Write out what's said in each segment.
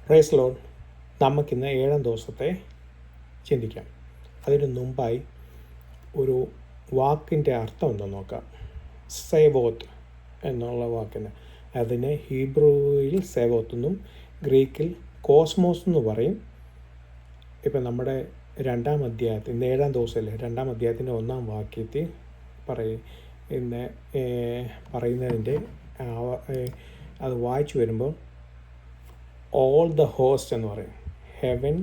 Praise Lord. നമുക്കിന്ന് 7-ാം ദിവസത്തെ ചിന്തിക്കാം. അതിനു മുമ്പായി ഒരു വാക്കിൻ്റെ അർത്ഥം എന്തെന്ന് നോക്കാം. സേവോത്ത് എന്നുള്ള വാക്കിന്, അതിന് ഹീബ്രുവിൽ സേവോത്ത് എന്നും ഗ്രീക്കിൽ കോസ്മോസ് എന്ന് പറയും. ഇപ്പം നമ്മുടെ 2-ാം അധ്യായത്തിൽ, ഇന്ന് 7-ാം ദിവസമല്ലേ, 2-ാം അധ്യായത്തിൻ്റെ 1-ാം വാക്യത്തിൽ ഇന്ന് പറയുന്നതിൻ്റെ അത് വായിച്ചു വരുമ്പോൾ all the host എന്ന് പറയും. heaven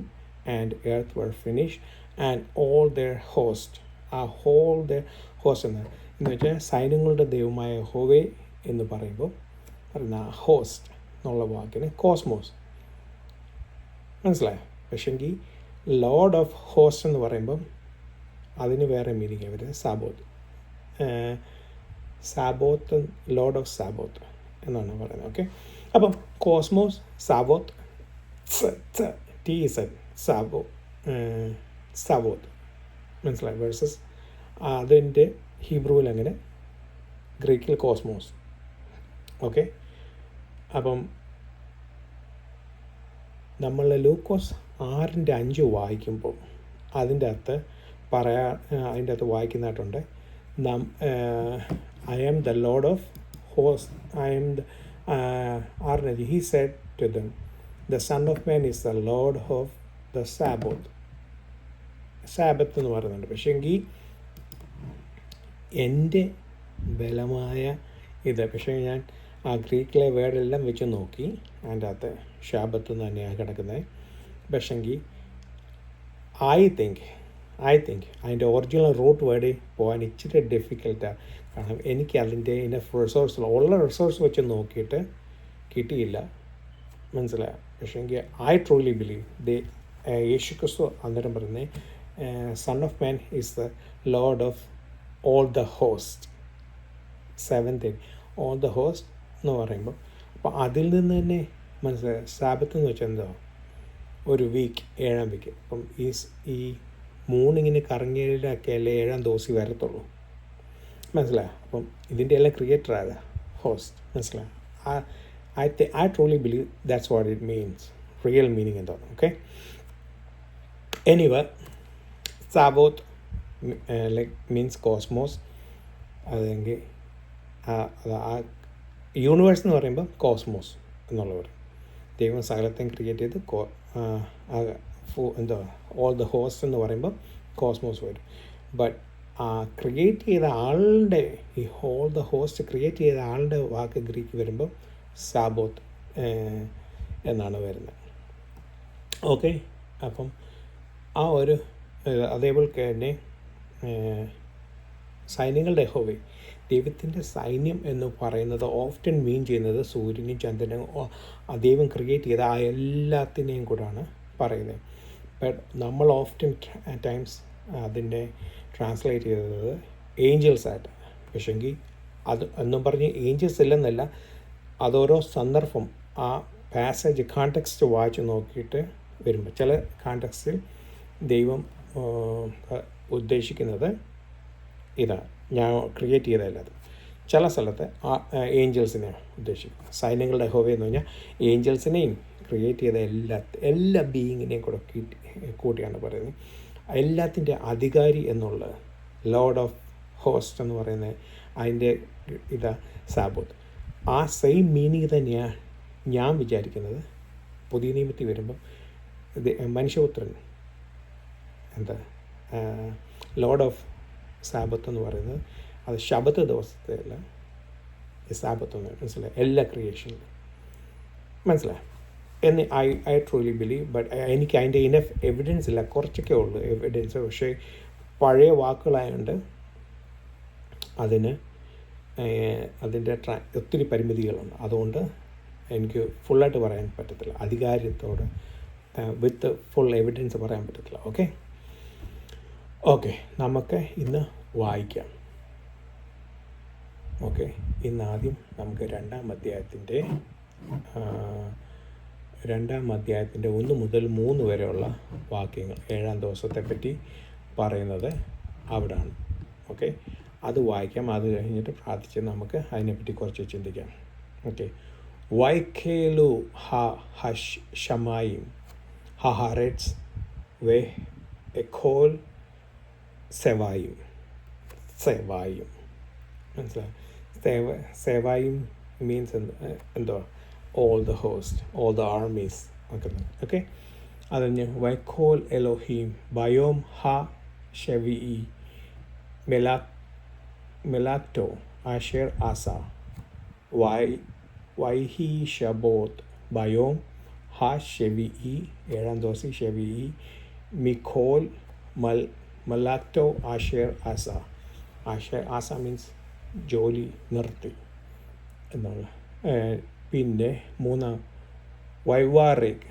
and earth were finished and all their host. ആ all their host എന്ന് വെച്ചാൽ സൈന്യങ്ങളുടെ ദൈവമായ യഹോവേ എന്ന് പറയുമ്പോൾ പറയുന്ന ഹോസ്റ്റ് എന്നുള്ള വാക്കിന് കോസ്മോസ്, മനസ്സിലായോ? പക്ഷെങ്കിൽ ലോർഡ് ഓഫ് ഹോസ്റ്റ് എന്ന് പറയുമ്പം അതിന് വേറെ മീനിങ് വരുന്നത് സാബോത്ത്. സാബോത്ത്, ലോർഡ് ഓഫ് സാബോത്ത് എന്നാണ് പറയുന്നത്. ഓക്കെ, അപ്പം കോസ്മോസ്, സാബോത്ത്, സാബോത്ത് മനസ്സിലായി. വേഴ്സസ് അതിൻ്റെ ഹീബ്രുവിൽ അങ്ങനെ, ഗ്രീക്കിൽ കോസ്മോസ്. ഓക്കെ, അപ്പം നമ്മൾ ലൂക്കോസ് 6:5 വായിക്കുമ്പോൾ അതിൻ്റെ അകത്ത് അതിൻ്റെ അകത്ത് വായിക്കുന്നതായിട്ടുണ്ട്, I am the lord of host, I am the 6:5 he said to them, the son of man is the lord of the sabbath. Sabbath എന്ന് പറയുന്നുണ്ട്. പക്ഷേ എങ്കിൽ എൻ്റെ ബലമായ ഇത്, പക്ഷേ ഞാൻ ആ ഗ്രീക്കിലെ വേർഡെല്ലാം വെച്ച് നോക്കി, അതിൻ്റെ അകത്ത് ഷാബത്ത് എന്ന് തന്നെയാണ് കിടക്കുന്നത്. പക്ഷെങ്കിൽ ഐ തിങ്ക് അതിൻ്റെ ഒറിജിനൽ റൂട്ട് വേർഡിൽ പോകാൻ ഇച്ചിരി ഡിഫിക്കൽട്ടാണ്. കാരണം എനിക്ക് അതിൻ്റെ ഉള്ള റിസോഴ്സ് വെച്ച് നോക്കിയിട്ട് കിട്ടിയില്ല, മനസ്സിലായോ? പക്ഷേങ്കിൽ ഐ ട്രൂലി ബിലീവ് യേശു ക്രിസ്തു അന്നേരം പറയുന്നത് son of man is the lord of all the host. 7th all the host എന്ന് പറയുമ്പോൾ, അപ്പോൾ അതിൽ നിന്ന് തന്നെ മനസ്സിലായോ സാബത്ത് എന്ന് വെച്ചാൽ എന്താ, ഒരു വീക്ക്, 7ാം വീക്ക്. അപ്പം ഈ മൂന്നിങ്ങനെ കറങ്ങിയതിലൊക്കെ അല്ലേ 7ാം ദിവസം വരത്തുള്ളൂ, മനസ്സിലായോ? അപ്പം ഇതിൻ്റെ എല്ലാം ക്രിയേറ്റർ ആരാ? ഹോസ്റ്റ്, മനസ്സിലായോ? I truly believe that's what it means, real meaning എന്താണ്. Okay, anyway sabaoth like means cosmos. അതെങ്കിൽ യൂണിവേഴ്സ് എന്ന് പറയുമ്പോൾ കോസ്മോസ് എന്നുള്ള പറയും. ദൈവം സകലത്തെയും ക്രിയേറ്റ് ചെയ്ത് എന്താ ഓൾ ദ ഹോസ്റ്റ് എന്ന് പറയുമ്പോൾ കോസ്മോസ് വരും. ബട്ട് ക്രിയേറ്റ് ചെയ്ത ആളുടെ, ഈ ഓൾ ദ ഹോസ്റ്റ് ക്രിയേറ്റ് ചെയ്ത ആളുടെ വാക്ക് ഗ്രീക്ക് വരുമ്പോൾ സാബോത്ത് എന്നാണ് വരുന്നത്. ഓക്കെ, അപ്പം ആ ഒരു അതേപോലെ തന്നെ സൈന്യങ്ങളുടെ യഹോവേ, ദൈവത്തിൻ്റെ സൈന്യം എന്ന് പറയുന്നത് ഓഫ്റ്റൻ മീൻ ചെയ്യുന്നത് സൂര്യനും ചന്ദ്രനും ദൈവം ക്രിയേറ്റ് ചെയ്ത ആ എല്ലാത്തിനെയും കൂടാണ് പറയുന്നത്. ബട്ട് നമ്മൾ ഓഫ്റ്റൻ ടൈംസ് അതിൻ്റെ ട്രാൻസ്ലേറ്റ് ചെയ്തത് ഏഞ്ചൽസായിട്ട്. പക്ഷെങ്കിൽ അത് എന്നും പറഞ്ഞ് ഏഞ്ചൽസ് ഇല്ലെന്നല്ല, അതോരോ സന്ദർഭം ആ പാസേജ് കോണ്ടെക്സ്റ്റ് വായിച്ച് നോക്കിയിട്ട് വരുമ്പോൾ ചില കോണ്ടെക്സ്റ്റിൽ ദൈവം ഉദ്ദേശിക്കുന്നത് ഇതാണ്, ഞാൻ ക്രിയേറ്റ് ചെയ്തതല്ലാതെ. ചില സ്ഥലത്ത് ആ ഏഞ്ചൽസിനെയാണ് ഉദ്ദേശിക്കുന്നത്. സൈന്യങ്ങളുടെ യഹോവ എന്ന് പറഞ്ഞാൽ ഏഞ്ചൽസിനെയും ക്രിയേറ്റ് ചെയ്ത എല്ലാ ബീയിങ്ങിനെയും കൂടെ കൂട്ടിയാണ് പറയുന്നത്. എല്ലാത്തിൻ്റെ അധികാരി എന്നുള്ള ലോർഡ് ഓഫ് ഹോസ്റ്റ് എന്ന് പറയുന്നത് അതിൻ്റെ സാബോത്ത്. ആ സെയിം മീനിങ് തന്നെയാണ് ഞാൻ വിചാരിക്കുന്നത്. പുതിയ നിയമത്തിൽ വരുമ്പം മനുഷ്യപുത്രൻ എന്താ ലോർഡ് ഓഫ് സാബത്ത് എന്ന് പറയുന്നത് അത് ശബത്ത് ദിവസത്തെ അല്ല, സാബത്ത് എന്ന് മനസ്സിലായി, എല്ലാ ക്രിയേഷനിലും മനസ്സിലായി എന്ന് ഐ ട്രൂലി ബിലീവ്. ബട്ട് എനിക്ക് അതിൻ്റെ ഇനഫ് എവിഡൻസ് ഇല്ല, കുറച്ചൊക്കെ ഉള്ളൂ എവിഡൻസ്. പക്ഷേ പഴയ വാക്കുകളായതുകൊണ്ട് അതിൻ്റെ ഒത്തിരി പരിമിതികളുണ്ട്. അതുകൊണ്ട് എനിക്ക് ഫുള്ളായിട്ട് പറയാൻ പറ്റത്തില്ല, അധികാരത്തോടെ വിത്ത് ഫുൾ എവിഡൻസ് പറയാൻ പറ്റത്തില്ല. ഓക്കെ, നമുക്ക് ഇന്ന് വായിക്കാം. ഓക്കെ, ഇന്ന് ആദ്യം നമുക്ക് 2-ാം അധ്യായത്തിൻ്റെ 1 മുതൽ 3 വരെയുള്ള വാക്യങ്ങൾ, 7-ാം ദിവസത്തെ പറ്റി പറയുന്നത് അവിടാണ്. ഓക്കെ, അത് വായിക്കാം. അത് കഴിഞ്ഞിട്ട് പ്രാർത്ഥിച്ച് നമുക്ക് അതിനെപ്പറ്റി കുറച്ച് ചിന്തിക്കാം. ഓക്കെ, വൈഖേലു ഹഷ് ഷമായും ഹഹാരറ്റ്സ് വെ എഖോൽ സെവായും മനസ്സിലായി. സെവായും മീൻസ് എന്തോ all the host, all the armies ഒക്കെ. ഓക്കെ, അതിന് വൈഖോൽ എലോഹീം ബയോം ഹ ഷെവിഇ മെലാക്ടോ ആഷേർ ആസ വൈഹി ഷബോത്ത് ബയോം ഹ ഷെവിഇ 7-ാം ദിവസം ഷെവിഇ മിഖോൽ മലാക്ടോ ആഷേർ ആസ. ആഷേർ ആസ മീൻസ് ജോലി നിർത്തി എന്നുള്ള. പിന്നെ 3 വൈവാറിക്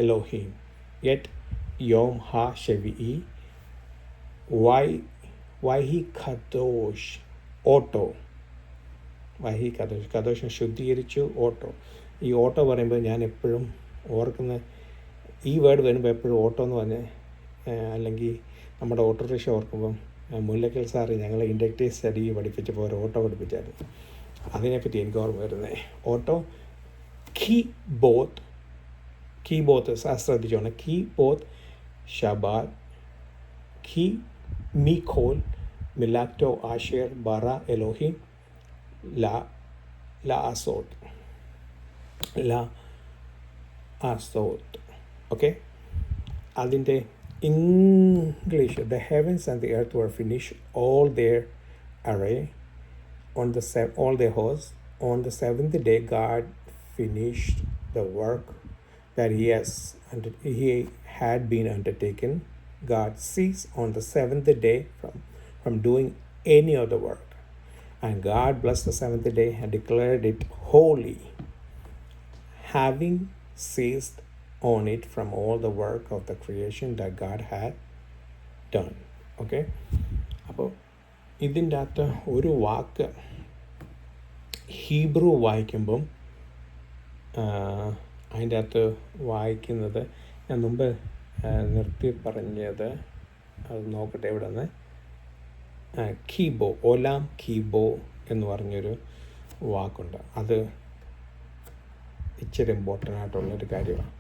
എലോഹീം യെറ്റ് യോം ഹ ഷെവിഇ വൈഹി ഖദോഷ് ഓട്ടോ. വൈഹി ഖദോഷ് ശുദ്ധീകരിച്ചു ഓട്ടോ. ഈ ഓട്ടോ പറയുമ്പോൾ ഞാൻ എപ്പോഴും ഓർക്കുന്ന ഈ വേർഡ് വരുമ്പോൾ എപ്പോഴും ഓട്ടോ എന്ന് പറഞ്ഞ് അല്ലെങ്കിൽ നമ്മുടെ ഓട്ടോറിക്ഷ ഓർക്കുമ്പം മുല്ലക്കൽ സാറ് ഞങ്ങളെ ഇൻഡക്റ്റീവ് സ്റ്റഡി പഠിപ്പിച്ചപ്പോൾ ഒരു ഓട്ടോ പഠിപ്പിച്ചായിരുന്നു. അതിനെപ്പറ്റി എനിക്ക് ഓർമ്മ വരുന്നത് ഓട്ടോ കീബോത്ത് ശ്രദ്ധിച്ചോണം. കീബോത്ത് ഷബാദ് ഖി മിഖോൽ മിലാക്ടോ ആഷേർ ബറ എലോഹിം ല ആസോത്ത്. ഓക്കെ, അതിൻ്റെ English the heavens and the earth were finished, all their array, all their hosts. On the 7th day God finished the work that he had been undertaken. God ceased on the 7th day from doing any of the work. And God blessed the 7th day and declared it holy, having ceased on it from all the work of the creation that God had done. Okay, അപ്പോൾ ഇതിൻ്റെ അകത്ത് ഒരു വാക്ക് Hebrew വായിക്കുമ്പം അതിൻ്റെ അകത്ത് വായിക്കുന്നത് ഞാൻ മുമ്പ് നിർത്തി പറഞ്ഞത്, അത് നോക്കട്ടെ ഇവിടെ നിന്ന്. കീബോ, ഒലാം കീബോ എന്ന് പറഞ്ഞൊരു വാക്കുണ്ട്. അത് ഇച്ചിരി ഇമ്പോർട്ടൻ്റ് ആയിട്ടുള്ളൊരു കാര്യമാണ്.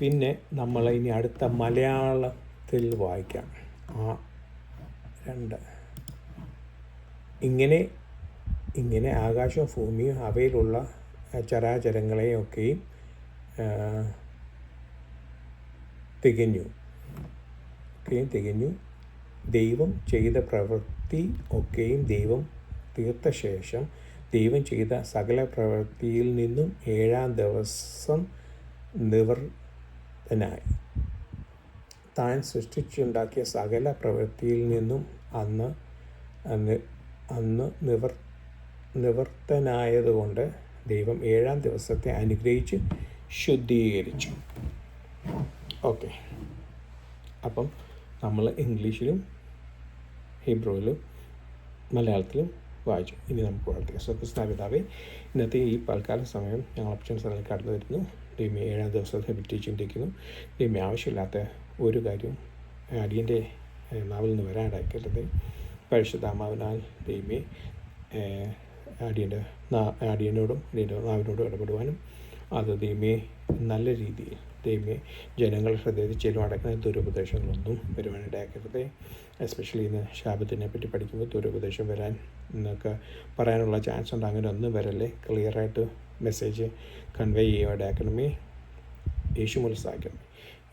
പിന്നെ നമ്മൾ ഇനി അടുത്ത മലയാളത്തിൽ വായിക്കാം. 2 ഇങ്ങനെ ആകാശവും ഭൂമിയും അവയിലുള്ള ചരാചരങ്ങളെയൊക്കെയും തികഞ്ഞു. ദൈവം ചെയ്ത പ്രവൃത്തി ഒക്കെയും ദൈവം തീർത്ത ശേഷം ദൈവം ചെയ്ത സകല പ്രവൃത്തിയിൽ നിന്നും 7-ാം ദിവസം നിവൃത്തനായി. താൻ സൃഷ്ടിച്ചുണ്ടാക്കിയ സകല പ്രവൃത്തിയിൽ നിന്നും അന്ന് നിവൃത്തനായതുകൊണ്ട് ദൈവം 7-ാം ദിവസത്തെ അനുഗ്രഹിച്ച് ശുദ്ധീകരിച്ചു. ഓക്കെ, അപ്പം നമ്മൾ ഇംഗ്ലീഷിലും ഹീബ്രുവിലും മലയാളത്തിലും വായിച്ചു. ഇനി നമുക്ക് വളർത്തിക്കാം. സ്വപ്നസ്ഥാപിതാവേ, ഇന്നത്തെ ഈ പൽക്കാല സമയം ഞങ്ങൾ ഓപ്ഷൻസ് അതിൽ കടന്നു വരുന്നു. ദൈവമേ, 7-ാം ദിവസത്തെ പറ്റി ചിന്തിക്കുന്നു. ദൈവമേ, ആവശ്യമില്ലാത്ത ഒരു കാര്യവും അടിയൻ്റെ നാവിൽ നിന്ന് വരാനായിക്കരുത്. പരിശുദ്ധാത്മാവിനാൽ ദൈവമേ അടിയനോടും അടിയൻ്റെ നാവിനോടും ഇടപെടുവാനും അത് ദൈവമേ നല്ല രീതിയിൽ ദൈവമേ ജനങ്ങളുടെ ഹൃദയത്തിൽ ചെല്ലും അടക്കുന്ന ദുരുപദേശങ്ങളൊന്നും വരുവാനിടയാക്കരുത്. എസ്പെഷ്യലി ഇന്ന് ശാബത്തിനെ പറ്റി പഠിക്കുമ്പോൾ ദുരുപദേശം വരാൻ എന്നൊക്കെ പറയാനുള്ള ചാൻസ് ഉണ്ട്. അങ്ങനെ ഒന്നും വരല്ലേ. ക്ലിയറായിട്ട് മെസ്സേജ് കൺവേ ചെയ്യുവാനാക്കണമേ. യേശു മുലസാക്കണമേ.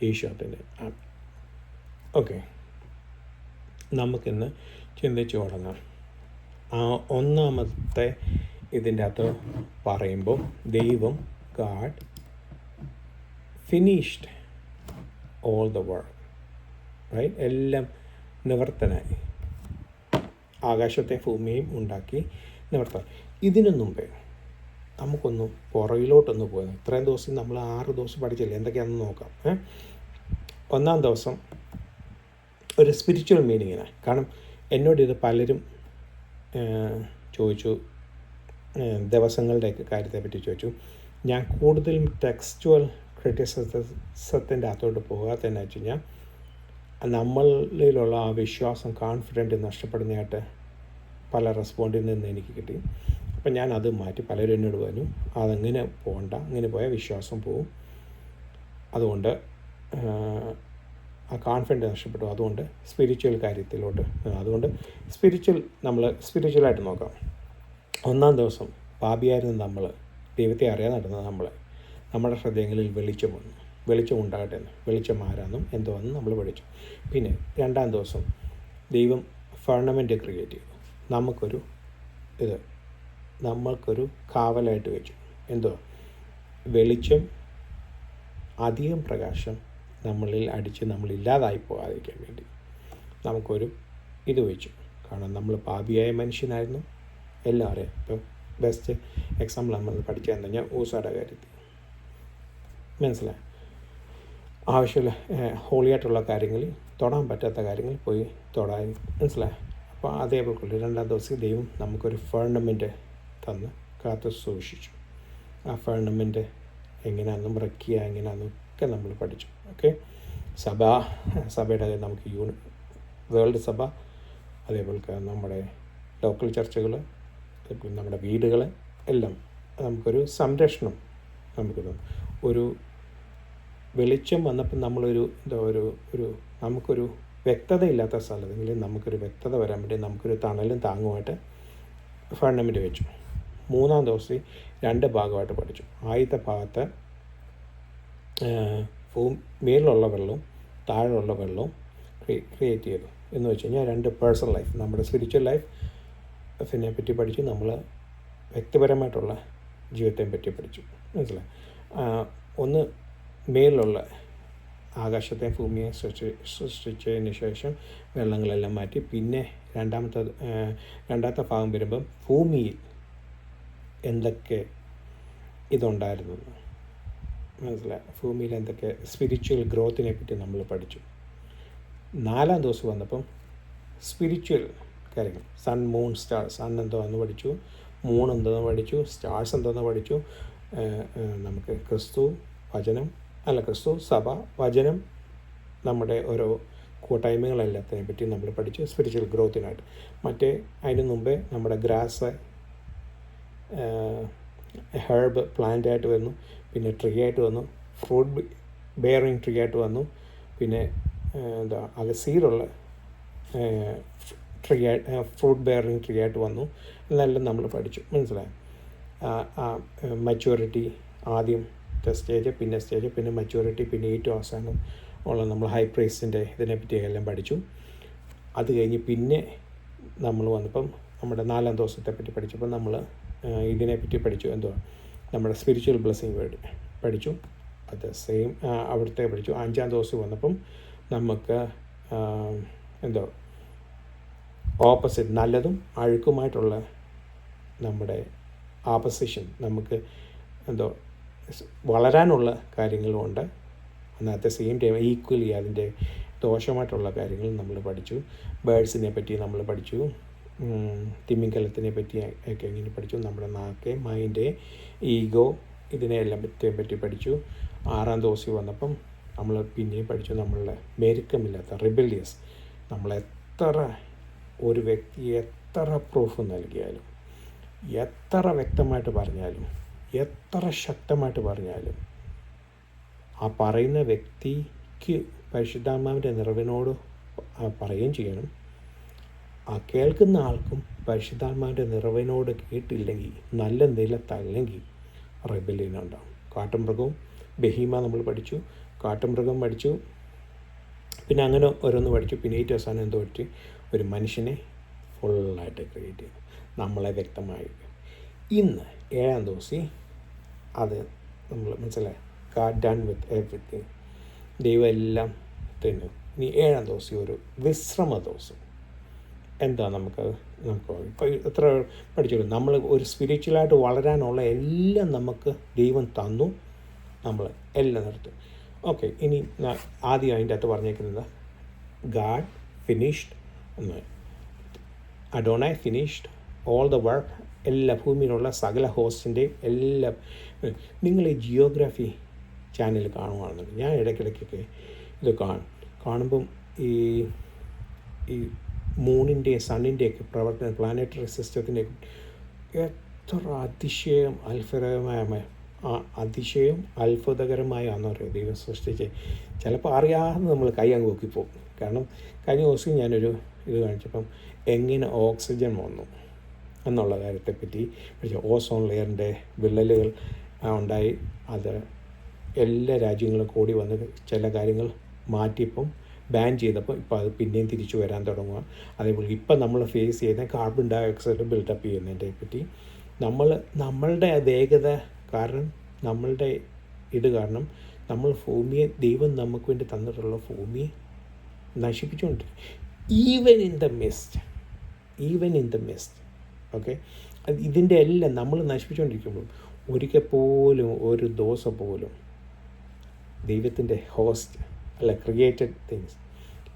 യേശു അതിൻ്റെ ഓക്കെ, നമുക്കിന്ന് ചിന്തിച്ച് തുടങ്ങാം. ഒന്നാമത്തെ ഇതിൻ്റെ അകത്ത് പറയുമ്പോൾ ദൈവം God finished all the work, right? എല്ലാം നിവർത്തനായി. ആകാശത്തെ ഭൂമിയും ഉണ്ടാക്കി നിവർത്തനായി. ഇതിനു മുമ്പേ നമുക്കൊന്ന് പുറകിലോട്ടൊന്ന് പോയത്. ഇത്രയും ദിവസം നമ്മൾ 6 ദിവസം പഠിച്ചില്ലേ, എന്തൊക്കെയാണെന്ന് നോക്കാം. 1-ാം ദിവസം ഒരു സ്പിരിച്വൽ മീനിങ്ങിനാണ്. കാരണം എന്നോട് ഇത് പലരും ചോദിച്ചു, ദിവസങ്ങളുടെയൊക്കെ കാര്യത്തെപ്പറ്റി ചോദിച്ചു. ഞാൻ കൂടുതലും ടെക്സ്റ്റുവൽ ക്രിറ്റിസിസത്തിൻ്റെ അകത്തോട്ട് പോകാത്തതെന്ന് വെച്ച് കഴിഞ്ഞാൽ നമ്മളിലുള്ള ആ വിശ്വാസം, കോൺഫിഡൻറ്റ് നഷ്ടപ്പെടുന്നതായിട്ട് പല റെസ്പോണ്ടിൽ നിന്ന് എനിക്ക് കിട്ടി. അപ്പം ഞാൻ അത് മാറ്റി. പലരും എന്നോട് പറഞ്ഞു അതങ്ങനെ പോകണ്ട, അങ്ങനെ പോയാൽ വിശ്വാസം പോവും, അതുകൊണ്ട് ആ കോൺഫിഡൻസ് നഷ്ടപ്പെട്ടു. അതുകൊണ്ട് സ്പിരിച്വൽ കാര്യത്തിലോട്ട്, അതുകൊണ്ട് സ്പിരിച്വലായിട്ട് നോക്കാം. ഒന്നാം ദിവസം പാപിയായിരുന്ന നമ്മൾ, ദൈവത്തെ അറിയാതെ നടന്നത് നമ്മുടെ ഹൃദയങ്ങളിൽ വെളിച്ചം വന്നു. വെളിച്ചം ഉണ്ടാകട്ടെ എന്ന്, വെളിച്ചം ആരാന്നും എന്തുവെന്നും നമ്മൾ പഠിച്ചു. പിന്നെ രണ്ടാം ദിവസം ദൈവം ഫർണമെൻ്റ് ക്രിയേറ്റ് ചെയ്തു. നമ്മൾക്കൊരു കാവലായിട്ട് വെച്ചു. എന്തുവാ? വെളിച്ചം, അധികം പ്രകാശം നമ്മളിൽ അടിച്ച് നമ്മളില്ലാതായി പോകാതിരിക്കാൻ വേണ്ടി നമുക്കൊരു ഇത് വെച്ചു. കാരണം നമ്മൾ പാപിയായ മനുഷ്യനായിരുന്നു, എല്ലാം അറിയാം. ഇപ്പം ബെസ്റ്റ് എക്സാമ്പിൾ നമ്മൾ പഠിച്ചു തന്നു കഴിഞ്ഞാൽ ഊസയുടെ കാര്യത്തിൽ മനസ്സിലായി. ആവശ്യമില്ല ഹോളിയായിട്ടുള്ള കാര്യങ്ങളിൽ, തൊടാൻ പറ്റാത്ത കാര്യങ്ങളിൽ പോയി തൊടാൻ, മനസ്സിലായി. അപ്പോൾ അതേപോലെ രണ്ടാം ദിവസം ദൈവം നമുക്കൊരു ഫർണമെൻ്റ് തന്ന് കാത്തു സൂക്ഷിച്ചു. ആ ഫർണമെൻ്റ് എങ്ങനെയാണെന്നും റക്കിയ എങ്ങനെയാണെന്നും ഒക്കെ നമ്മൾ പഠിച്ചു. ഓക്കെ, സഭയുടെ നമുക്ക് വേൾഡ് സഭ, അതേപോലെ നമ്മുടെ ലോക്കൽ ചർച്ചുകൾ, നമ്മുടെ വീടുകൾ എല്ലാം നമുക്കൊരു സംരക്ഷണം നമുക്ക് തന്നു. ഒരു വെളിച്ചം വന്നപ്പോൾ നമ്മളൊരു നമുക്കൊരു വ്യക്തതയില്ലാത്ത സ്ഥലത്തെങ്കിൽ നമുക്കൊരു വ്യക്തത വരാൻ വേണ്ടി നമുക്കൊരു തണലും താങ്ങുമായിട്ട് ഫണ്ടമെൻ്റ് വെച്ചു. മൂന്നാം ദിവസം 2 ഭാഗമായിട്ട് പഠിച്ചു. ആദ്യത്തെ ഭാഗത്ത് മേളിലുള്ള വെള്ളവും താഴെയുള്ള വെള്ളവും ക്രിയേറ്റ് ചെയ്തു എന്ന് വെച്ച് കഴിഞ്ഞാൽ 2 പേഴ്സണൽ ലൈഫ്, നമ്മുടെ സ്പിരിച്വൽ ലൈഫിനെ പറ്റി പഠിച്ചു, നമ്മൾ വ്യക്തിപരമായിട്ടുള്ള ജീവിതത്തെ പറ്റി പഠിച്ചു. മനസ്സിലായി. ഒന്ന് മേലുള്ള ആകാശത്തെ ഭൂമിയെ സൃഷ്ടിച്ചതിന് ശേഷം വെള്ളങ്ങളെല്ലാം മാറ്റി. പിന്നെ രണ്ടാമത്തെ ഭാഗം വരുമ്പം ഭൂമിയിൽ എന്തൊക്കെ ഇതുണ്ടായിരുന്നു, മനസ്സിലായി. ഭൂമിയിൽ എന്തൊക്കെ സ്പിരിച്വൽ ഗ്രോത്തിനെ പറ്റി നമ്മൾ പഠിച്ചു. 4-ാം ദിവസം വന്നപ്പം സ്പിരിച്വൽ കാര്യങ്ങൾ, സൺ, മൂൺ, സ്റ്റാർ. സൺ എന്തോന്ന് പഠിച്ചു, മൂൺ എന്തോന്ന് പഠിച്ചു, സ്റ്റാർസ് എന്തോന്ന് പഠിച്ചു. നമുക്ക് ക്രിസ്തു സഭ, വചനം, നമ്മുടെ ഓരോ കൂട്ടായ്മകളെല്ലാത്തിനെ പറ്റി നമ്മൾ പഠിച്ചു സ്പിരിച്വൽ ഗ്രോത്തിനായിട്ട്. അതിന് മുമ്പേ നമ്മുടെ ഗ്രാസ്, ഹെർബ് പ്ലാന്റായിട്ട് വന്നു, പിന്നെ ട്രീ ആയിട്ട് വന്നു, ഫ്രൂട്ട് ബെയറിങ് ട്രീ ആയിട്ട് വന്നു, പിന്നെ സീഡുള്ള ഫ്രൂട്ട് ബെയറിങ് ട്രീ ആയിട്ട് വന്നു. എന്നെല്ലാം നമ്മൾ പഠിച്ചു, മനസ്സിലായി. മച്യൂരിറ്റി, ആദ്യത്തെ സ്റ്റേജ്, പിന്നെ മച്യൂരിറ്റി, പിന്നെ ഏറ്റവും അവസാനം ഉള്ള നമ്മൾ ഹൈ പ്രൈസിൻ്റെ ഇതിനെപ്പറ്റിയെല്ലാം പഠിച്ചു. അത് കഴിഞ്ഞ് പിന്നെ നമ്മൾ വന്നപ്പം നമ്മുടെ 4-ാം ദിവസത്തെ പറ്റി പഠിച്ചപ്പോൾ നമ്മൾ ഇതിനെപ്പറ്റി പഠിച്ചു. നമ്മുടെ സ്പിരിച്വൽ ബ്ലെസ്സിങ് പഠിച്ചു. അത് സെയിം അവിടുത്തെ പഠിച്ചു. 5-ാം ദിവസം വന്നപ്പം നമുക്ക് ഓപ്പോസിറ്റ്, നല്ലതും അഴുക്കുമായിട്ടുള്ള നമ്മുടെ ആപ്പസിഷൻ, നമുക്ക് വളരാനുള്ള കാര്യങ്ങളുമുണ്ട്. അന്നത്തെ സെയിം ടൈം ഈക്വലി അതിൻ്റെ ദോഷമായിട്ടുള്ള കാര്യങ്ങൾ നമ്മൾ പഠിച്ചു. ബേഡ്സിനെ പറ്റി നമ്മൾ പഠിച്ചു, തിമിംഗലത്തിനെ പറ്റി ഒക്കെ എങ്ങനെ പഠിച്ചു, നമ്മുടെ നാക്ക്, മൈൻഡ്, ഈഗോ, ഇതിനെല്ലാം പറ്റി പഠിച്ചു. 6-ാം ദിവസം വന്നപ്പം നമ്മൾ പിന്നെയും പഠിച്ചു നമ്മളുടെ മെരുക്കമില്ലാത്ത റിബല്യസ്, ഒരു വ്യക്തി എത്ര പ്രൂഫ് നൽകിയാലും, എത്ര വ്യക്തമായിട്ട് പറഞ്ഞാലും, എത്ര ശക്തമായിട്ട് പറഞ്ഞാലും, ആ പറയുന്ന വ്യക്തിക്ക് പരിശുദ്ധാത്മാവിൻ്റെ നിറവിനോട് പറയുകയും ചെയ്യണം. ആ കേൾക്കുന്ന ആൾക്കും പരിശുദ്ധാത്മാവിൻ്റെ നിറവിനോട് കേട്ടില്ലെങ്കിൽ, നല്ല നിലത്തല്ലെങ്കിൽ റെബല്യൻ ഉണ്ടാകും. കാട്ടുമൃഗവും ബഹീമ നമ്മൾ പഠിച്ചു, കാട്ടുമൃഗം പഠിച്ചു, പിന്നെ അങ്ങനെ ഓരോന്ന് പഠിച്ചു. പിന്നെ ഏറ്റവും അവസാനം പഠിച്ചു, ഒരു മനുഷ്യനെ ഫുള്ളായിട്ട് ക്രിയേറ്റ് ചെയ്തു, നമ്മളെ വ്യക്തമായി. ഇന്ന് 7-ാം ദിവസം അത് നമ്മൾ മനസ്സിലായി, ഗാഡ് ഡൺ വിത്ത് എവറിത്തിങ്, ദൈവം എല്ലാം തന്നു. ഇനി 7-ാം ദിവസം ഒരു വിശ്രമ ദിവസം. എന്താ നമുക്ക് ഇപ്പോൾ എത്ര പഠിച്ചോളൂ, നമ്മൾ ഒരു സ്പിരിച്വലായിട്ട് വളരാനുള്ള എല്ലാം നമുക്ക് ദൈവം തന്നു, നമ്മൾ എല്ലാം നിർത്തും. ഓക്കെ, ഇനി ആദ്യം അതിൻ്റെ അകത്ത് പറഞ്ഞേക്കുന്നത് ഗാഡ് ഫിനിഷ്ഡ് എന്ന്, അഡോണായി ഫിനിഷ്ഡ് ഓൾ ദ വർക്ക്. എല്ലാ ഭൂമിയിലുള്ള സകല ഹോസ്റ്റിൻ്റെയും എല്ലാം. നിങ്ങൾ ഈ ജിയോഗ്രാഫി ചാനൽ കാണുകയാണെന്നുണ്ട്, ഞാൻ ഇടയ്ക്കിടയ്ക്കൊക്കെ ഇത് കാണുമ്പം ഈ മൂണിൻ്റെയും സണ്ണിൻ്റെയൊക്കെ പ്രവർത്തനം, പ്ലാനറ്ററി സിസ്റ്റത്തിൻ്റെ എത്ര അതിശയം അത്ഭുതകരമായാണെന്ന് പറയുക ദൈവം സൃഷ്ടിച്ച്. ചിലപ്പോൾ അറിയാതെ നമ്മൾ കൈ അങ്ങ് പൊക്കിപ്പോവും. കാരണം കഴിഞ്ഞ ദിവസം ഞാനൊരു ഇത് കാണിച്ചപ്പം എങ്ങനെ ഓക്സിജൻ വന്നു എന്നുള്ള കാര്യത്തെപ്പറ്റി ഓസോൺ ലെയറിൻ്റെ വിള്ളലുകൾ ഉണ്ടായി. അത് എല്ലാ രാജ്യങ്ങളും കൂടി വന്ന് ചില കാര്യങ്ങൾ മാറ്റിയപ്പം ബാൻ ചെയ്തപ്പോൾ ഇപ്പോൾ അത് പിന്നെയും തിരിച്ചു വരാൻ തുടങ്ങുക. അതേപോലെ ഇപ്പം നമ്മൾ ഫേസ് ചെയ്യുന്ന കാർബൺ ഡൈ ഓക്സൈഡ് ബിൽഡപ്പ് ചെയ്യുന്നതിനെ പറ്റി നമ്മളുടെ വേഗത കാരണം, നമ്മളുടെ ഇത് കാരണം നമ്മൾ ഭൂമിയെ, ദൈവം നമുക്ക് വേണ്ടി തന്നിട്ടുള്ള ഭൂമിയെ നശിപ്പിച്ചുകൊണ്ടിരിക്കും. Even in the midst okay. ഇതിൻ്റെ എല്ലാം നമ്മൾ നശിപ്പിച്ചുകൊണ്ടിരിക്കുമ്പോൾ ഒരിക്കൽ പോലും ഒരു ദിവസം പോലും ദൈവത്തിൻ്റെ ഹോസ്റ്റ് അല്ല ക്രിയേറ്റഡ് തിങ്സ്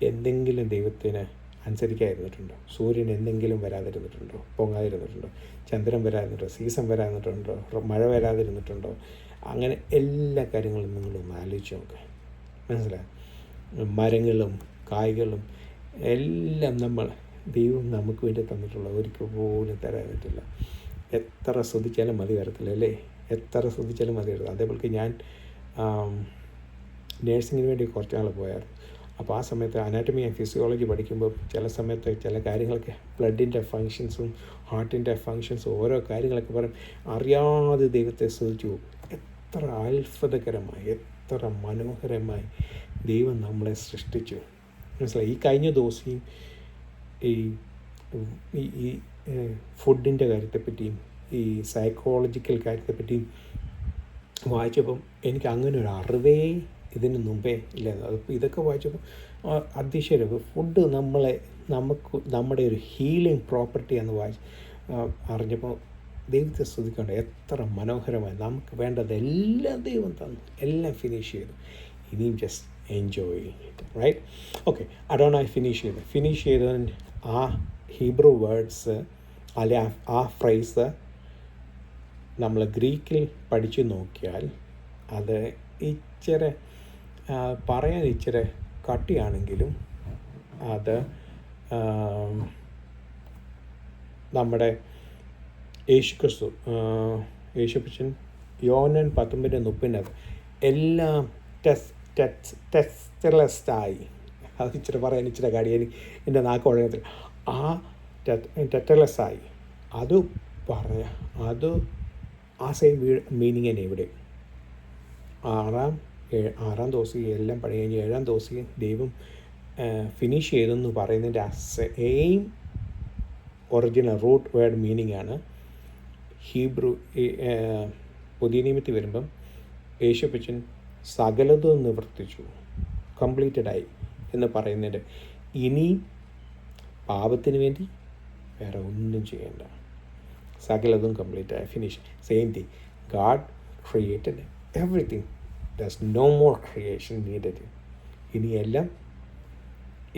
എന്തെങ്കിലും ദൈവത്തിന് അനുസരിക്കാതിരുന്നിട്ടുണ്ടോ? സൂര്യൻ എന്തെങ്കിലും വരാതിരുന്നിട്ടുണ്ടോ? പൊങ്ങാതിരുന്നിട്ടുണ്ടോ? ചന്ദ്രൻ വരാതിരുന്നിട്ടുണ്ടോ? സീസൺ വരാതിരുന്നിട്ടുണ്ടോ? മഴ വരാതിരുന്നിട്ടുണ്ടോ? അങ്ങനെ എല്ലാ കാര്യങ്ങളും നിങ്ങളൊന്ന് ആലോചിച്ച് നോക്കുക. മനസ്സിലായി? മരങ്ങളും കായ്കളും എല്ലാം ദൈവം നമുക്ക് വേണ്ടി തന്നിട്ടുള്ള ഒരിക്കൽ പോലും തരാതിട്ടില്ല. എത്ര ശ്രദ്ധിച്ചാലും മതി വരത്തില്ല അല്ലേ? എത്ര ശ്രദ്ധിച്ചാലും മതി വരത്തില്ല. അതേപോലെ ഞാൻ നേഴ്സിങ്ങിന് വേണ്ടി കുറച്ച് നാൾ പോയായിരുന്നു. അപ്പോൾ ആ സമയത്ത് അനാറ്റമി ആൻഡ് ഫിസിയോളജി പഠിക്കുമ്പോൾ ചില സമയത്ത് ചില കാര്യങ്ങളൊക്കെ ബ്ലഡിൻ്റെ ഫങ്ഷൻസും ഹാർട്ടിൻ്റെ ഫങ്ഷൻസും ഓരോ കാര്യങ്ങളൊക്കെ പറയും അറിയാതെ ദൈവത്തെ സ്തുതിച്ചു പോകും. എത്ര അത്ഭുതകരമായി, എത്ര മനോഹരമായി ദൈവം നമ്മളെ സൃഷ്ടിച്ചു. മനസ്സിലായി? ഈ കഴിഞ്ഞ ദിവസം ഈ ഫുഡിൻ്റെ കാര്യത്തെപ്പറ്റിയും ഈ സൈക്കോളജിക്കൽ കാര്യത്തെപ്പറ്റിയും വായിച്ചപ്പം എനിക്ക് അങ്ങനെ ഒരു അറിവേ ഇതിന് മുമ്പേ ഇല്ലായിരുന്നു. അതിപ്പോൾ ഇതൊക്കെ വായിച്ചപ്പോൾ അതിശയം. ഫുഡ് നമ്മുടെ ഒരു ഹീലിംഗ് പ്രോപ്പർട്ടിയാണെന്ന് അറിഞ്ഞപ്പോൾ ദൈവത്തെ സ്തുതിക്കേണ്ട. എത്ര മനോഹരമായി നമുക്ക് വേണ്ടതെല്ലാം ദൈവം തന്നു, എല്ലാം ഫിനിഷ് ചെയ്തു. ഇനിയും just enjoy it, right? Okay, Adonai finish ചെയ്തതിന് ആ ഹീബ്രു വേർഡ്സ് അല്ലെ ആ ഫ്രൈസ് നമ്മൾ ഗ്രീക്കിൽ പഠിച്ചു നോക്കിയാൽ അത് പറയാൻ ഇച്ചിരി കട്ടിയാണെങ്കിലും അത് നമ്മുടെ യേശുക്രിസ്തു യോഹന്നാൻ 19:30 എല്ലാം ടെസ്റ്റലസ്റ്റായി. അത് പറയാൻ ഇച്ചിരി കാടി, എൻ്റെ നാക്ക് ഉഴയത്തില്ല. ആ ടെറ്റലസ്സായി അത് ആ സെയിം മീനിങ് തന്നെ ഇവിടെ. ആറാം ദിവസം എല്ലാം പണി കഴിഞ്ഞ് 7-ാം ദിവസം ദൈവം ഫിനിഷ് ചെയ്തെന്ന് പറയുന്നതിൻ്റെ same original root word meaning ആണ് ഹീബ്രു. പുതിയ നിയമത്തിൽ വരുമ്പം യേശുപ്പച്ചൻ സകലതും നിവർത്തിച്ചു, കംപ്ലീറ്റഡായി എന്ന് പറയുന്നതിൻ്റെ ഇനി പാപത്തിന് വേണ്ടി വേറെ ഒന്നും ചെയ്യേണ്ട, സകലതും കംപ്ലീറ്റായി, finish. Same thing, God created everything. There's no more creation needed. ഇനിയെല്ലാം